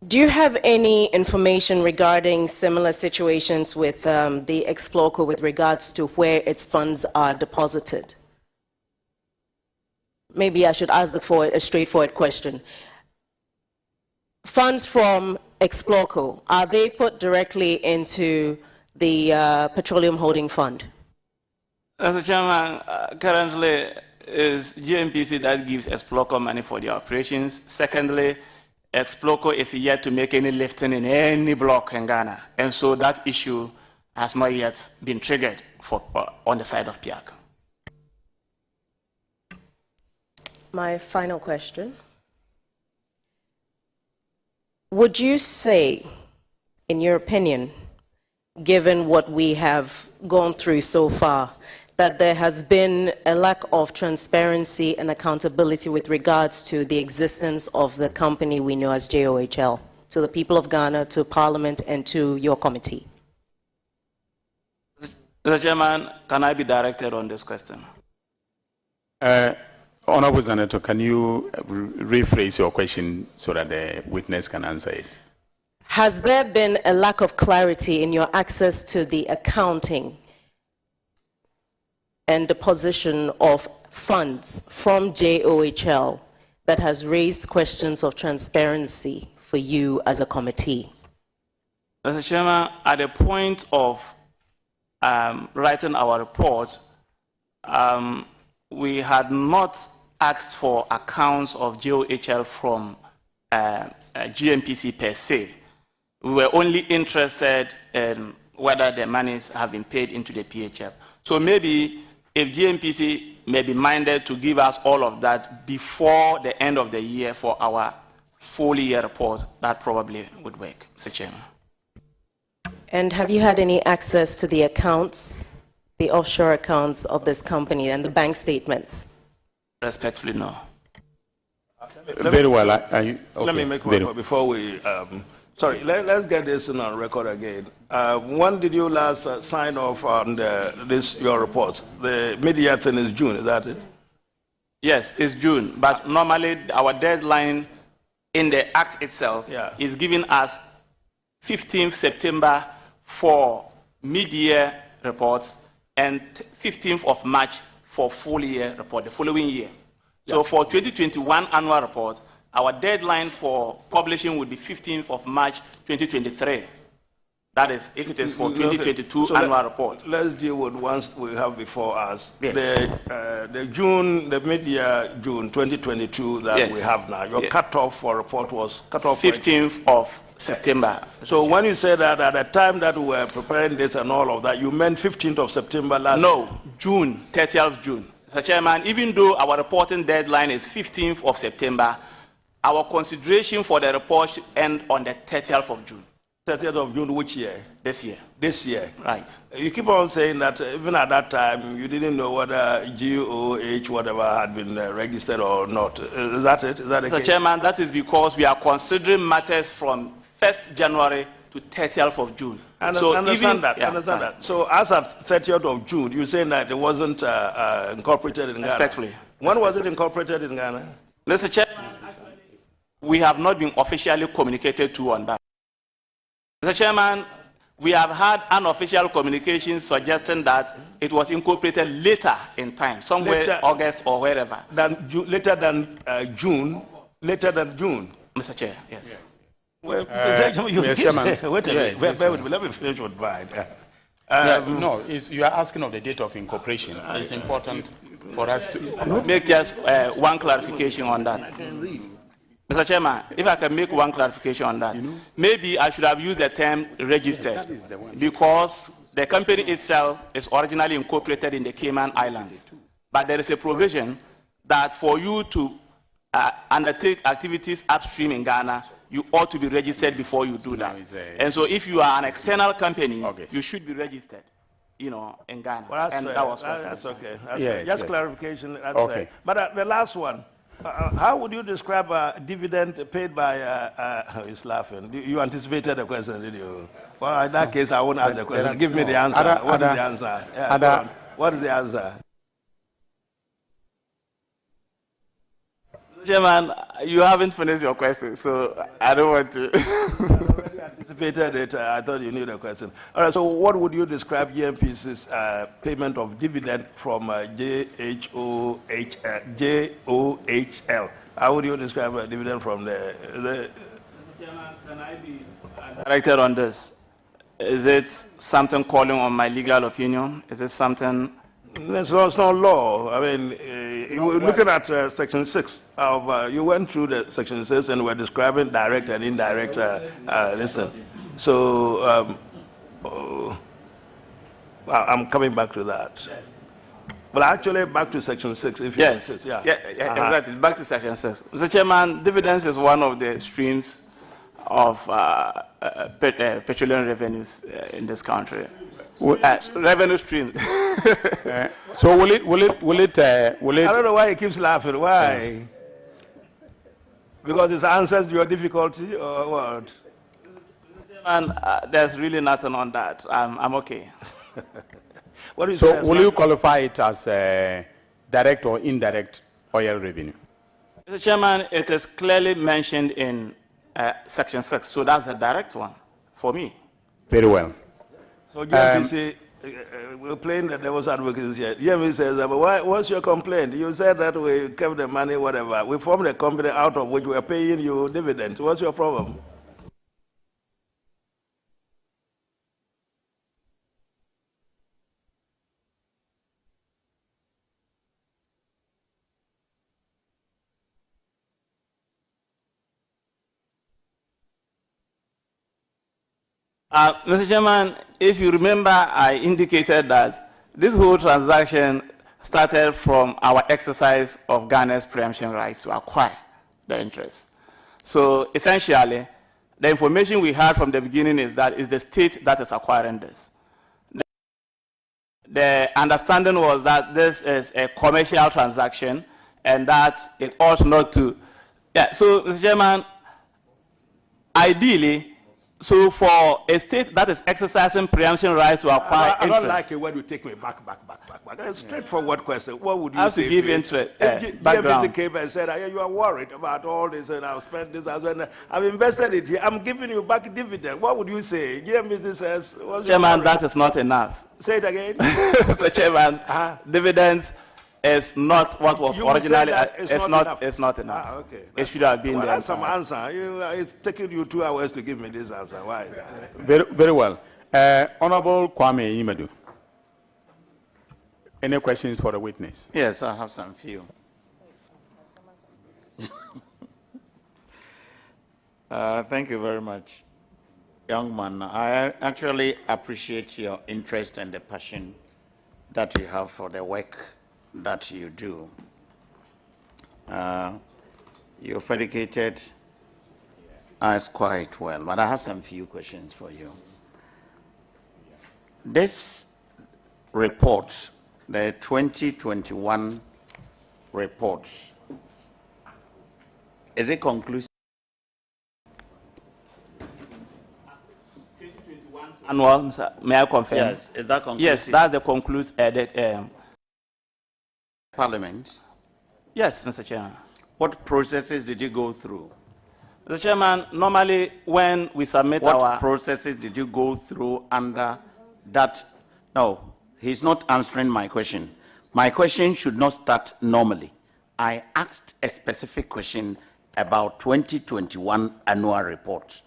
Speaker 8: Do you have any information regarding similar situations with the Explorco with regards to where its funds are deposited? Maybe I should ask a straightforward question. Funds from Explorco, are they put directly into the Petroleum Holding Fund?
Speaker 2: Mr. Chairman, currently is GNPC that gives Explorco money for the operations. Secondly, Explorco is yet to make any lifting in any block in Ghana, and so that issue has not yet been triggered for, on the side of PIAC.
Speaker 8: My final question. Would you say, in your opinion, given what we have gone through so far, that there has been a lack of transparency and accountability with regards to the existence of the company we know as JOHL, to the people of Ghana, to Parliament, and to your committee?
Speaker 2: Mr. Chairman, can I be directed on this question?
Speaker 1: Honorable Senator, can you rephrase your question so that the witness can answer it?
Speaker 8: Has there been a lack of clarity in your access to the accounting and the position of funds from JOHL that has raised questions of transparency for you as a committee?
Speaker 2: Mr. Chairman, at the point of writing our report, we had not asked for accounts of JOHL from GNPC per se. We were only interested in whether the monies have been paid into the PHF. So maybe if GNPC may be minded to give us all of that before the end of the year for our full year report, that probably would work, Mr. Chairman.
Speaker 8: And have you had any access to the accounts, the offshore accounts of this company and the bank statements?
Speaker 2: Respectfully, no.
Speaker 1: Very well. Okay.
Speaker 4: Let me make one point before we... sorry, let's get this on record again. When did you last sign off on your report? The mid-year thing is June, is that it?
Speaker 2: Yes, it's June. But normally our deadline in the Act itself is giving us 15th September for mid-year reports and 15th of March for full year report, the following year. So for 2021 annual report, our deadline for publishing would be 15th of March 2023. That is, if it is for 2022 so annual report.
Speaker 4: Let's deal with ones we have before us.
Speaker 2: Yes.
Speaker 4: The mid-year June 2022 that we have now. Your cutoff for report was cutoff
Speaker 2: 15th of September.
Speaker 4: So when you say that at the time that we were preparing this and all of that, you meant 15th of September last?
Speaker 2: No, June, 30th of June. Mr. Chairman, even though our reporting deadline is 15th of September, our consideration for the report should end on the 30th of June.
Speaker 4: 30th of June, which year?
Speaker 2: This year.
Speaker 4: This year.
Speaker 2: Right.
Speaker 4: You keep on saying that even at that time, you didn't know whether GOH, whatever, had been registered or not. Is that it? Is that the case?
Speaker 2: Mr. Chairman, that is because we are considering matters from 1st January to 30th of June.
Speaker 4: Understand that. So as of 30th of June, you're saying that it wasn't incorporated in Ghana?
Speaker 2: Respectfully.
Speaker 4: When was it incorporated in Ghana?
Speaker 2: Mr. Chairman, we have not been officially communicated to on that. Mr. Chairman, we have had unofficial communication suggesting that it was incorporated later in time, somewhere August or wherever.
Speaker 4: Later than June? Later than June?
Speaker 2: Mr. Chair, yes.
Speaker 4: Well, wait a minute. Let me finish with mine.
Speaker 1: No, you are asking of the date of incorporation. It's important for us to
Speaker 2: make just one clarification on that. Mr. Chairman, if I can make one clarification on that, maybe I should have used the term registered because the company itself is originally incorporated in the Cayman Islands. But there is a provision that for you to undertake activities upstream in Ghana, you ought to be registered before you do that. And so if you are an external company, you should be registered, in Ghana.
Speaker 4: Well, that's okay. Just clarification. That's okay. But the last one, how would you describe a dividend paid by, he's laughing. You anticipated the question, did you? Well, in that case, I won't ask the question. Give me the answer. What is the answer? Yeah, what is the answer?
Speaker 2: Chairman, you haven't finished your question, so I don't want to.
Speaker 4: I already anticipated it. I thought you knew the question. All right, so what would you describe GNPC's payment of dividend from JOHL? How would you describe a dividend from the
Speaker 2: Chairman, can I be directed on this? Is it something calling on my legal opinion? Is it something?
Speaker 4: It's not law. I mean, you were looking at Section 6 of, you went through the Section 6 and were describing direct and indirect listen. So I'm coming back to that. Well, actually, back to Section 6, if you insist.
Speaker 2: Yeah, exactly. Back to Section 6. Mr. Chairman, dividends is one of the streams of petroleum revenues in this country. Revenue stream.
Speaker 1: So will it?
Speaker 4: I don't know why he keeps laughing. Why? Because it answers your difficulty or what?
Speaker 2: And there's really nothing on that. I'm okay.
Speaker 4: What do you
Speaker 1: so will you qualify it as direct or indirect oil revenue?
Speaker 2: Mr. Chairman, it is clearly mentioned in Section 6, so that's a direct one for me.
Speaker 1: Very well.
Speaker 4: So JMPC, we're playing the devil's advocate here. JMPC says, what's your complaint? You said that we kept the money, whatever. We formed a company out of which we're paying you dividends. What's your problem?
Speaker 2: Mr. Chairman, if you remember, I indicated that this whole transaction started from our exercise of Ghana's preemption rights to acquire the interest. So essentially, the information we had from the beginning is that it's the state that is acquiring this. The understanding was that this is a commercial transaction and that it ought not to. Yeah, so Mr. Chairman, ideally, so for a state that is exercising preemption rights to acquire interest. I
Speaker 4: don't like it when you take me back. That's a straightforward question. What would you say?
Speaker 2: I have to give interest,
Speaker 4: background. Came and said, you are worried about all this and I've spent this as well. I've invested it here. I'm giving you back dividend. What would you say? GMBC says,
Speaker 2: Chairman, that is not enough.
Speaker 4: Say it again.
Speaker 2: Mr. Chairman, dividends is not what was originally. It's not enough.
Speaker 4: Okay.
Speaker 2: It should have been there.
Speaker 4: That's some answer. It's taking you 2 hours to give me this answer. Why is that?
Speaker 1: Very well. Honorable Kwame Imadu. Any questions for the witness?
Speaker 5: Yes, I have some few. Thank you very much, young man. I actually appreciate your interest and the passion that you have for the work that you do. You've educated us quite well, but I have some few questions for you. This report, the 2021 report, is it conclusive?
Speaker 2: Annual, may I confirm?
Speaker 5: Yes, is that conclusive?
Speaker 2: Yes, that's the conclusive.
Speaker 5: Parliament?
Speaker 2: Yes, Mr. Chairman.
Speaker 5: What processes did you go through?
Speaker 2: Mr. Chairman, normally when we submit
Speaker 5: what processes did you go through under that? No, he's not answering my question. My question should not start normally. I asked a specific question about 2021 annual report,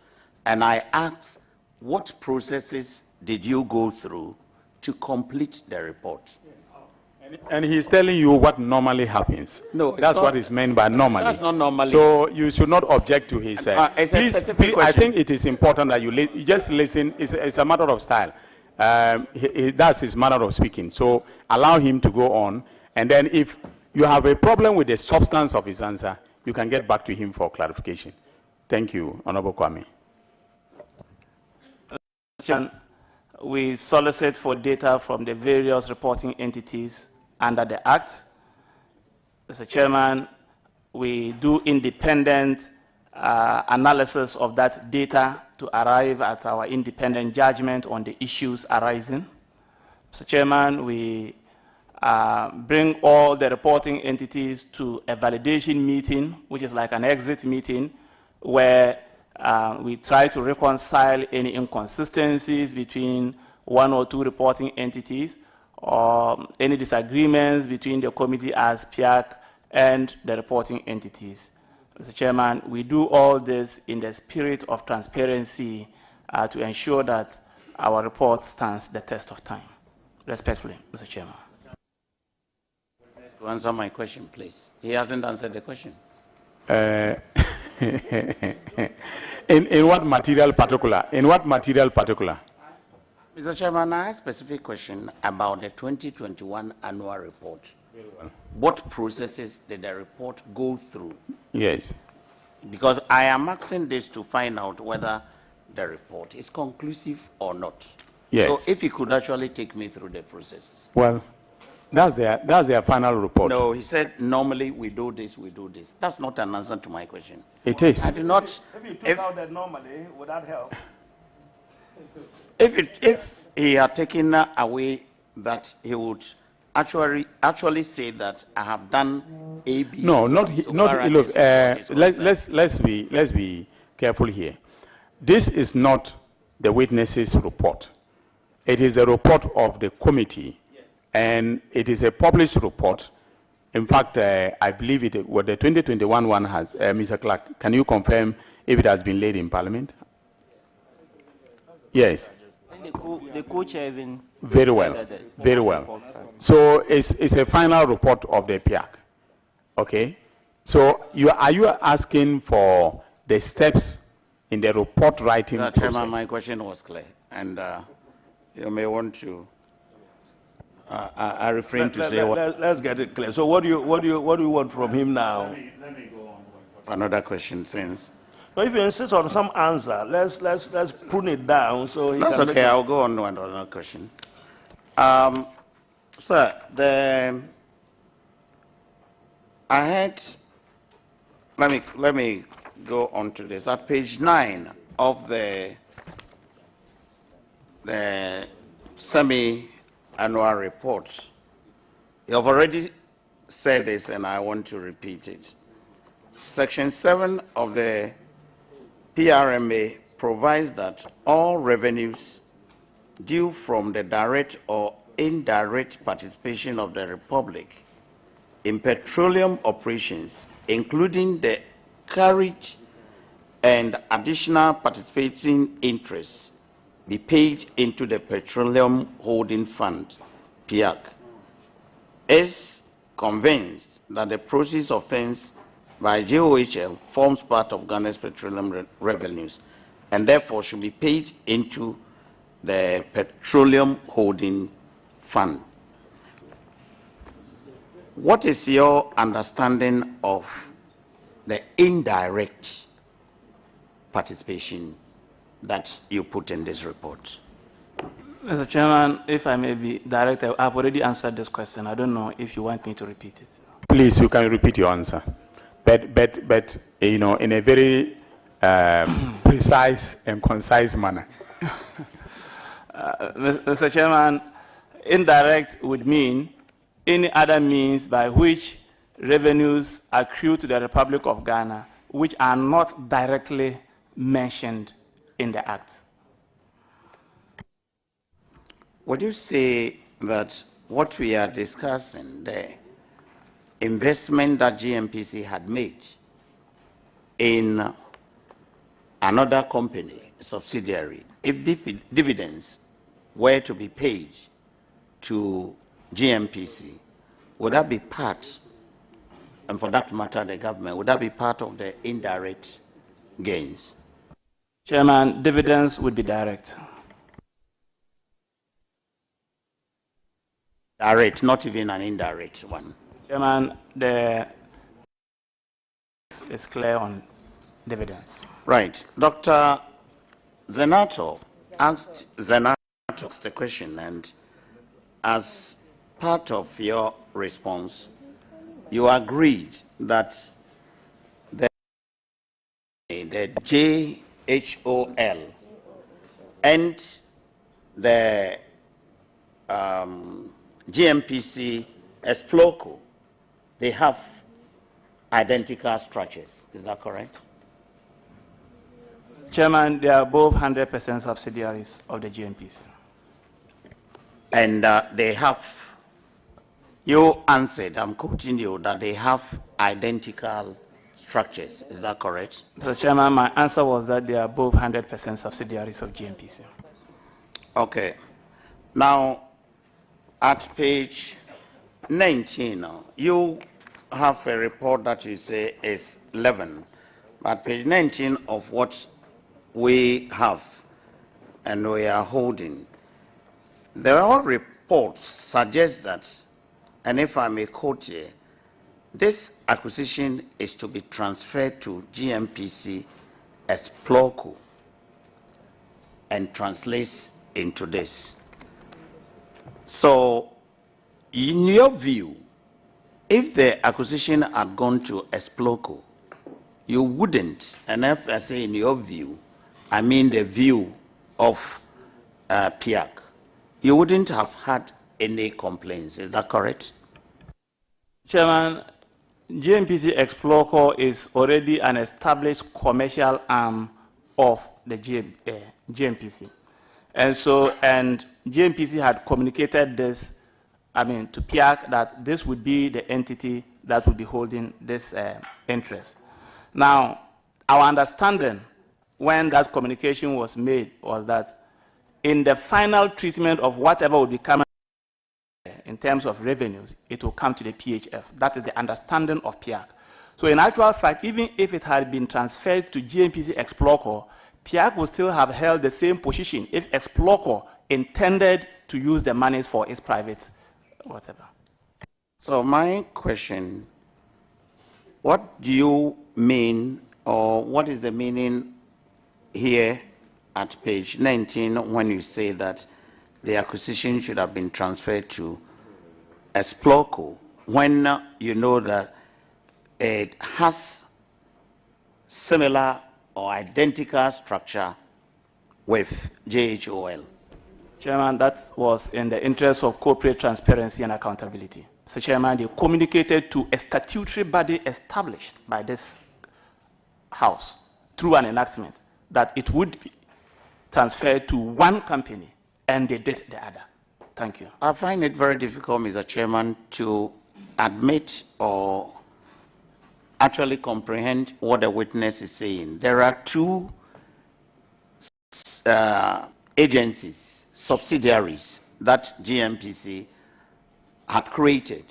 Speaker 5: and I asked what processes did you go through to complete the report?
Speaker 1: And he's telling you what normally happens.
Speaker 5: No,
Speaker 1: that's what is meant by normally.
Speaker 5: That's not normally.
Speaker 1: So you should not object to his.
Speaker 5: Please,
Speaker 1: I think it is important that you just listen. It's a matter of style. That's his manner of speaking. So allow him to go on. And then if you have a problem with the substance of his answer, you can get back to him for clarification. Thank you, Honorable Kwame.
Speaker 2: We solicit for data from the various reporting entities under the Act. Mr. Chairman, we do independent analysis of that data to arrive at our independent judgment on the issues arising. Mr. Chairman, we bring all the reporting entities to a validation meeting, which is like an exit meeting, where we try to reconcile any inconsistencies between one or two reporting entities, or any disagreements between the committee as PIAC and the reporting entities. Mr. Chairman, we do all this in the spirit of transparency to ensure that our report stands the test of time. Respectfully, Mr. Chairman.
Speaker 5: To answer my question, please. He hasn't answered the question.
Speaker 1: In what material particular? In what material particular?
Speaker 5: Mr. Chairman, I have a specific question about the 2021 annual report.
Speaker 1: Very well.
Speaker 5: What processes did the report go through?
Speaker 1: Yes.
Speaker 5: Because I am asking this to find out whether the report is conclusive or not.
Speaker 1: Yes.
Speaker 5: So if you could actually take me through the processes.
Speaker 1: Well, that's their final report.
Speaker 5: No, he said normally we do this, we do this. That's not an answer to my question.
Speaker 1: It is.
Speaker 5: I do not.
Speaker 4: If you took out that normally, would that help?
Speaker 5: If he had taken away that, he would actually say that I have done A, B.
Speaker 1: No, not look. Let's be careful here. This is not the witnesses' report. It is a report of the committee, yes. And it is a published report. In fact, I believe what the 2021 one has. Mr. Clark, can you confirm if it has been laid in Parliament? Yes.
Speaker 10: The co-chair even
Speaker 1: very well, very well. So it's a final report of the PIAC. Okay. So are you asking for the steps in the report writing process?
Speaker 5: Chairman, my question was clear, and you may want to. I refrain to say what.
Speaker 4: Let's get it clear. So what do you want from him now?
Speaker 5: Let me go on for another question, since.
Speaker 4: But if you insist on some answer, let's prune it down so he
Speaker 5: That's
Speaker 4: can.
Speaker 5: Okay. I'll go on to another question. Sir, I had. Let me go on to this. At page 9 of the semi-annual report, you have already said this, and I want to repeat it. Section 7 of the PRMA provides that all revenues due from the direct or indirect participation of the Republic in petroleum operations, including the carriage and additional participating interests, be paid into the Petroleum Holding Fund, PIAC, is convinced that the process of things by GOHL forms part of Ghana's petroleum revenues and therefore should be paid into the Petroleum Holding Fund. What is your understanding of the indirect participation that you put in this report?
Speaker 2: Mr. Chairman, if I may be direct, I've already answered this question. I don't know if you want me to repeat it.
Speaker 1: Please, you can repeat your answer. But you know, in a very precise and concise manner.
Speaker 2: Mr. Chairman, indirect would mean any other means by which revenues accrue to the Republic of Ghana which are not directly mentioned in the Act.
Speaker 5: Would you say that what we are discussing, the investment that GMPC had made in another company, subsidiary, if dividends were to be paid to GMPC, would that be part, and for that matter, the government, would that be part of the indirect gains?
Speaker 2: Chairman, dividends would be direct.
Speaker 5: Direct, not even an indirect one.
Speaker 2: Chairman, the is clear on dividends.
Speaker 5: Right. Dr. Zenato asked the question, and as part of your response, you agreed that the JHOL and the GMPC Exploco, they have identical structures. Is that correct?
Speaker 2: Chairman, they are both 100% subsidiaries of the GMPC.
Speaker 5: And they have, you answered, I'm quoting you, that they have identical structures. Is that correct?
Speaker 2: Mr. Chairman, my answer was that they are both 100% subsidiaries of GNPC.
Speaker 5: Okay. Now, at page 19, you have a report that you say is 11, but page 19 of what we have and we are holding, the whole report suggests that, and if I may quote here, this acquisition is to be transferred to GMPC as PLOCO and translates into this. So, in your view, if the acquisition had gone to Esploco, you wouldn't, and if I say in your view, I mean the view of PIAC, you wouldn't have had any complaints. Is that correct?
Speaker 2: Chairman, GMPC Esploco is already an established commercial arm of the GMPC. And so, and GMPC had communicated this, to PIAC that this would be the entity that would be holding this interest. Now, our understanding when that communication was made was that in the final treatment of whatever would be coming in terms of revenues, it will come to the PHF. That is the understanding of PIAC. So in actual fact, even if it had been transferred to GMPC Esploco, PIAC would still have held the same position if Esploco intended to use the monies for its private whatever.
Speaker 5: So my question, what do you mean, or what is the meaning here at page 19 when you say that the acquisition should have been transferred to Esploco, when you know that it has similar or identical structure with JHOL?
Speaker 2: Chairman, that was in the interest of corporate transparency and accountability. So, Chairman, they communicated to a statutory body established by this House through an enactment that it would be transferred to one company, and they did the other. Thank you.
Speaker 5: I find it very difficult, Mr. Chairman, to admit or actually comprehend what the witness is saying. There are two agencies, subsidiaries that GMPC had created.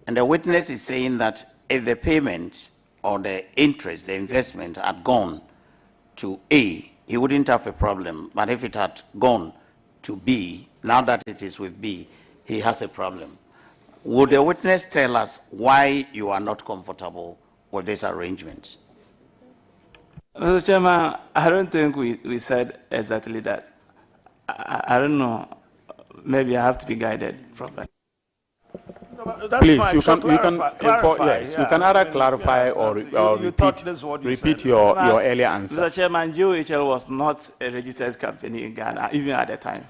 Speaker 5: And the witness is saying that if the payment or the interest, the investment had gone to A, he wouldn't have a problem. But if it had gone to B, now that it is with B, he has a problem. Would the witness tell us why you are not comfortable with this arrangement?
Speaker 2: Mr. Chairman, I don't think we said exactly that. I don't know. Maybe I have to be guided properly.
Speaker 1: No, please, fine. You can either clarify or repeat your earlier answer.
Speaker 2: Mr. Chairman, JOHL was not a registered company in Ghana, even at the time.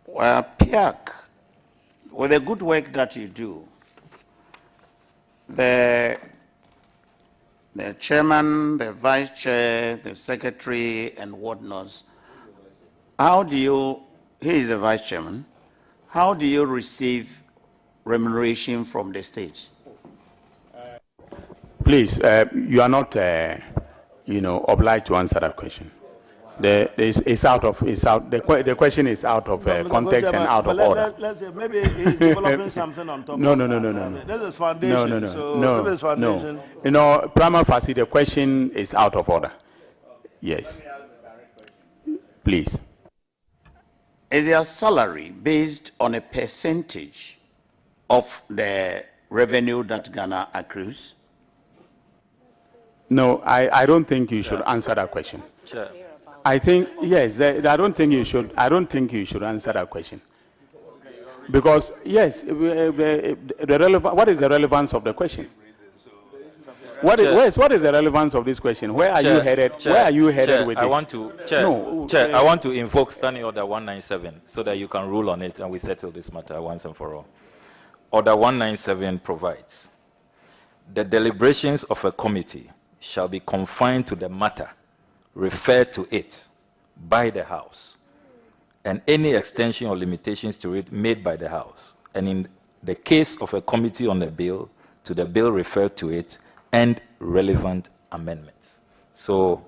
Speaker 5: Well, PIAC, with the good work that you do, the chairman, the vice chair, the secretary, and whatnot, how do you, he is the vice chairman, how do you receive remuneration from the state?
Speaker 1: Please, you are not, obliged to answer that question. The question is out of context and out of order.
Speaker 4: Let's say maybe he's developing something on top
Speaker 1: No.
Speaker 4: This is foundation.
Speaker 1: No.
Speaker 4: This is foundation.
Speaker 1: Prima facie, the question is out of order. Yes. Please.
Speaker 5: Is your salary based on a percentage of the revenue that Ghana accrues?
Speaker 1: No, I don't think you should answer that question.
Speaker 6: Sure.
Speaker 1: I think yes. I don't think you should. I don't think you should answer that question, because yes, what is the relevance of the question? What is the relevance of this question? Where are you headed? Where are you headed with this?
Speaker 6: I want to invoke Standing Order 197 so that you can rule on it and we settle this matter once and for all. Order 197 provides the deliberations of a committee shall be confined to the matter referred to it by the House, and any extension or limitations to it made by the House, and in the case of a committee on a bill, to the bill referred to it, and relevant amendments. So,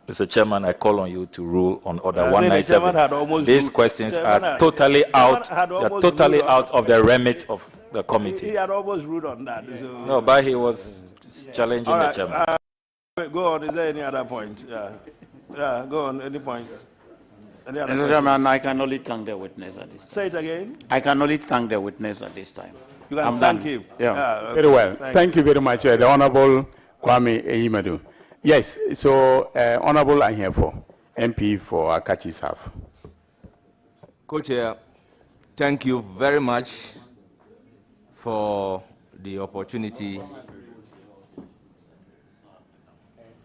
Speaker 6: Mr. Chairman, I call on you to rule on Order 197. These questions are totally out of the remit of the committee.
Speaker 4: He had almost ruled on that. So.
Speaker 6: No, but he was challenging the chairman.
Speaker 4: Go on. Is there any other point? Yeah, go on. Any point?
Speaker 5: Mr. Chairman, I can only thank the witness at this time.
Speaker 4: Say it again.
Speaker 5: I can only thank the witness at this time.
Speaker 4: You can thank him.
Speaker 1: Yeah. Okay. Very well. Thank you very much, the Honorable Kwame Ehimadu. Yes, so Honorable I'm here for MP for Akachi South.
Speaker 9: Co-Chair, thank you very much for the opportunity.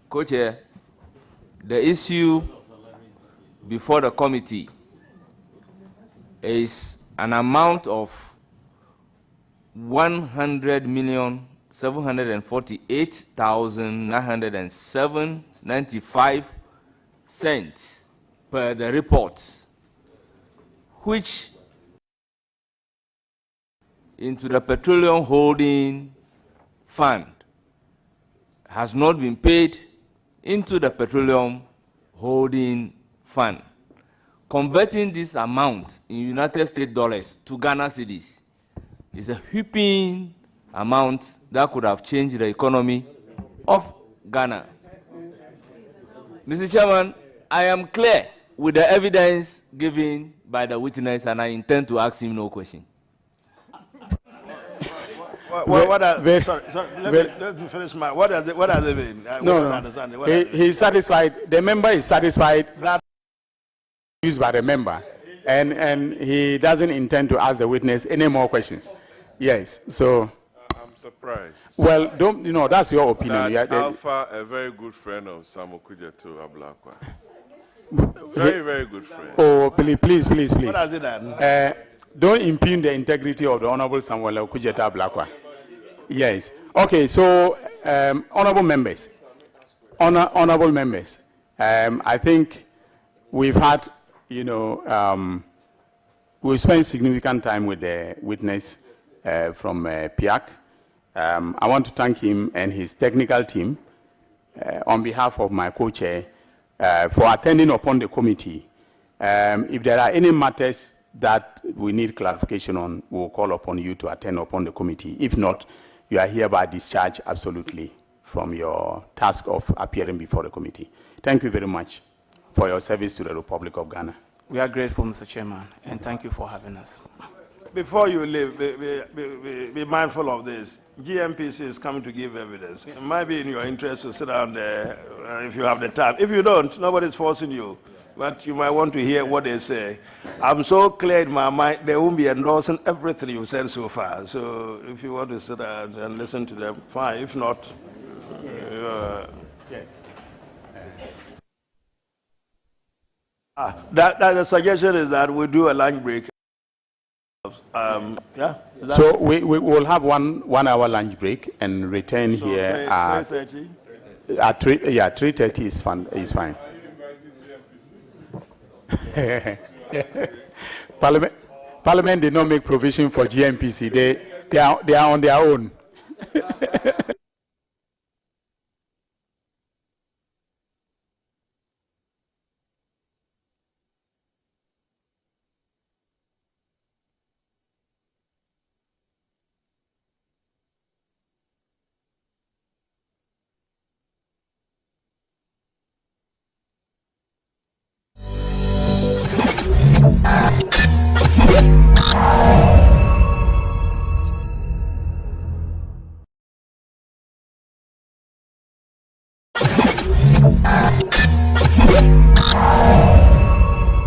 Speaker 9: Co-Chair, the issue before the committee is an amount of 100,748,907.95 per the report, which into the Petroleum Holding Fund has not been paid into the Petroleum Holding Fund. Converting this amount in United States dollars to Ghana cedis is a whooping amount that could have changed the economy of Ghana. Mr. Chairman, I am clear with the evidence given by the witness, and I intend to ask him no question.
Speaker 4: Let me finish my. What does it mean?
Speaker 1: He's satisfied. The member is satisfied that used by the member, and he doesn't intend to ask the witness any more questions. Yes. So.
Speaker 7: I'm surprised.
Speaker 1: Well, that's your opinion.
Speaker 7: Alpha, a very good friend of Samuel Kujeto Ablakwa. Very good friend.
Speaker 1: Oh, please.
Speaker 4: What has it done?
Speaker 1: Don't impugn the integrity of the Honorable Samuel Kujeto Ablakwa. Yes. Okay. So, honorable members, I think we've had, we've spent significant time with the witness from PIAC. I want to thank him and his technical team on behalf of my co-chair for attending upon the committee. If there are any matters that we need clarification on, we'll call upon you to attend upon the committee. If not, you are hereby discharged absolutely from your task of appearing before the committee. Thank you very much for your service to the Republic of Ghana.
Speaker 2: We are grateful, Mr. Chairman, and thank you for having us.
Speaker 4: Before you leave, be mindful of this. GMPC is coming to give evidence. It might be in your interest to sit down there if you have the time. If you don't, nobody's forcing you. But you might want to hear what they say. I'm so clear in my mind, they won't be endorsing everything you've said so far. So if you want to sit down and listen to them, fine. If not,
Speaker 1: yes.
Speaker 4: The suggestion is that we do a lunch break.
Speaker 1: So we will have one hour lunch break and return here at
Speaker 4: 3:30.
Speaker 1: At 3:30 is fine. Parliament did not make provision for GMPC. They are on their own.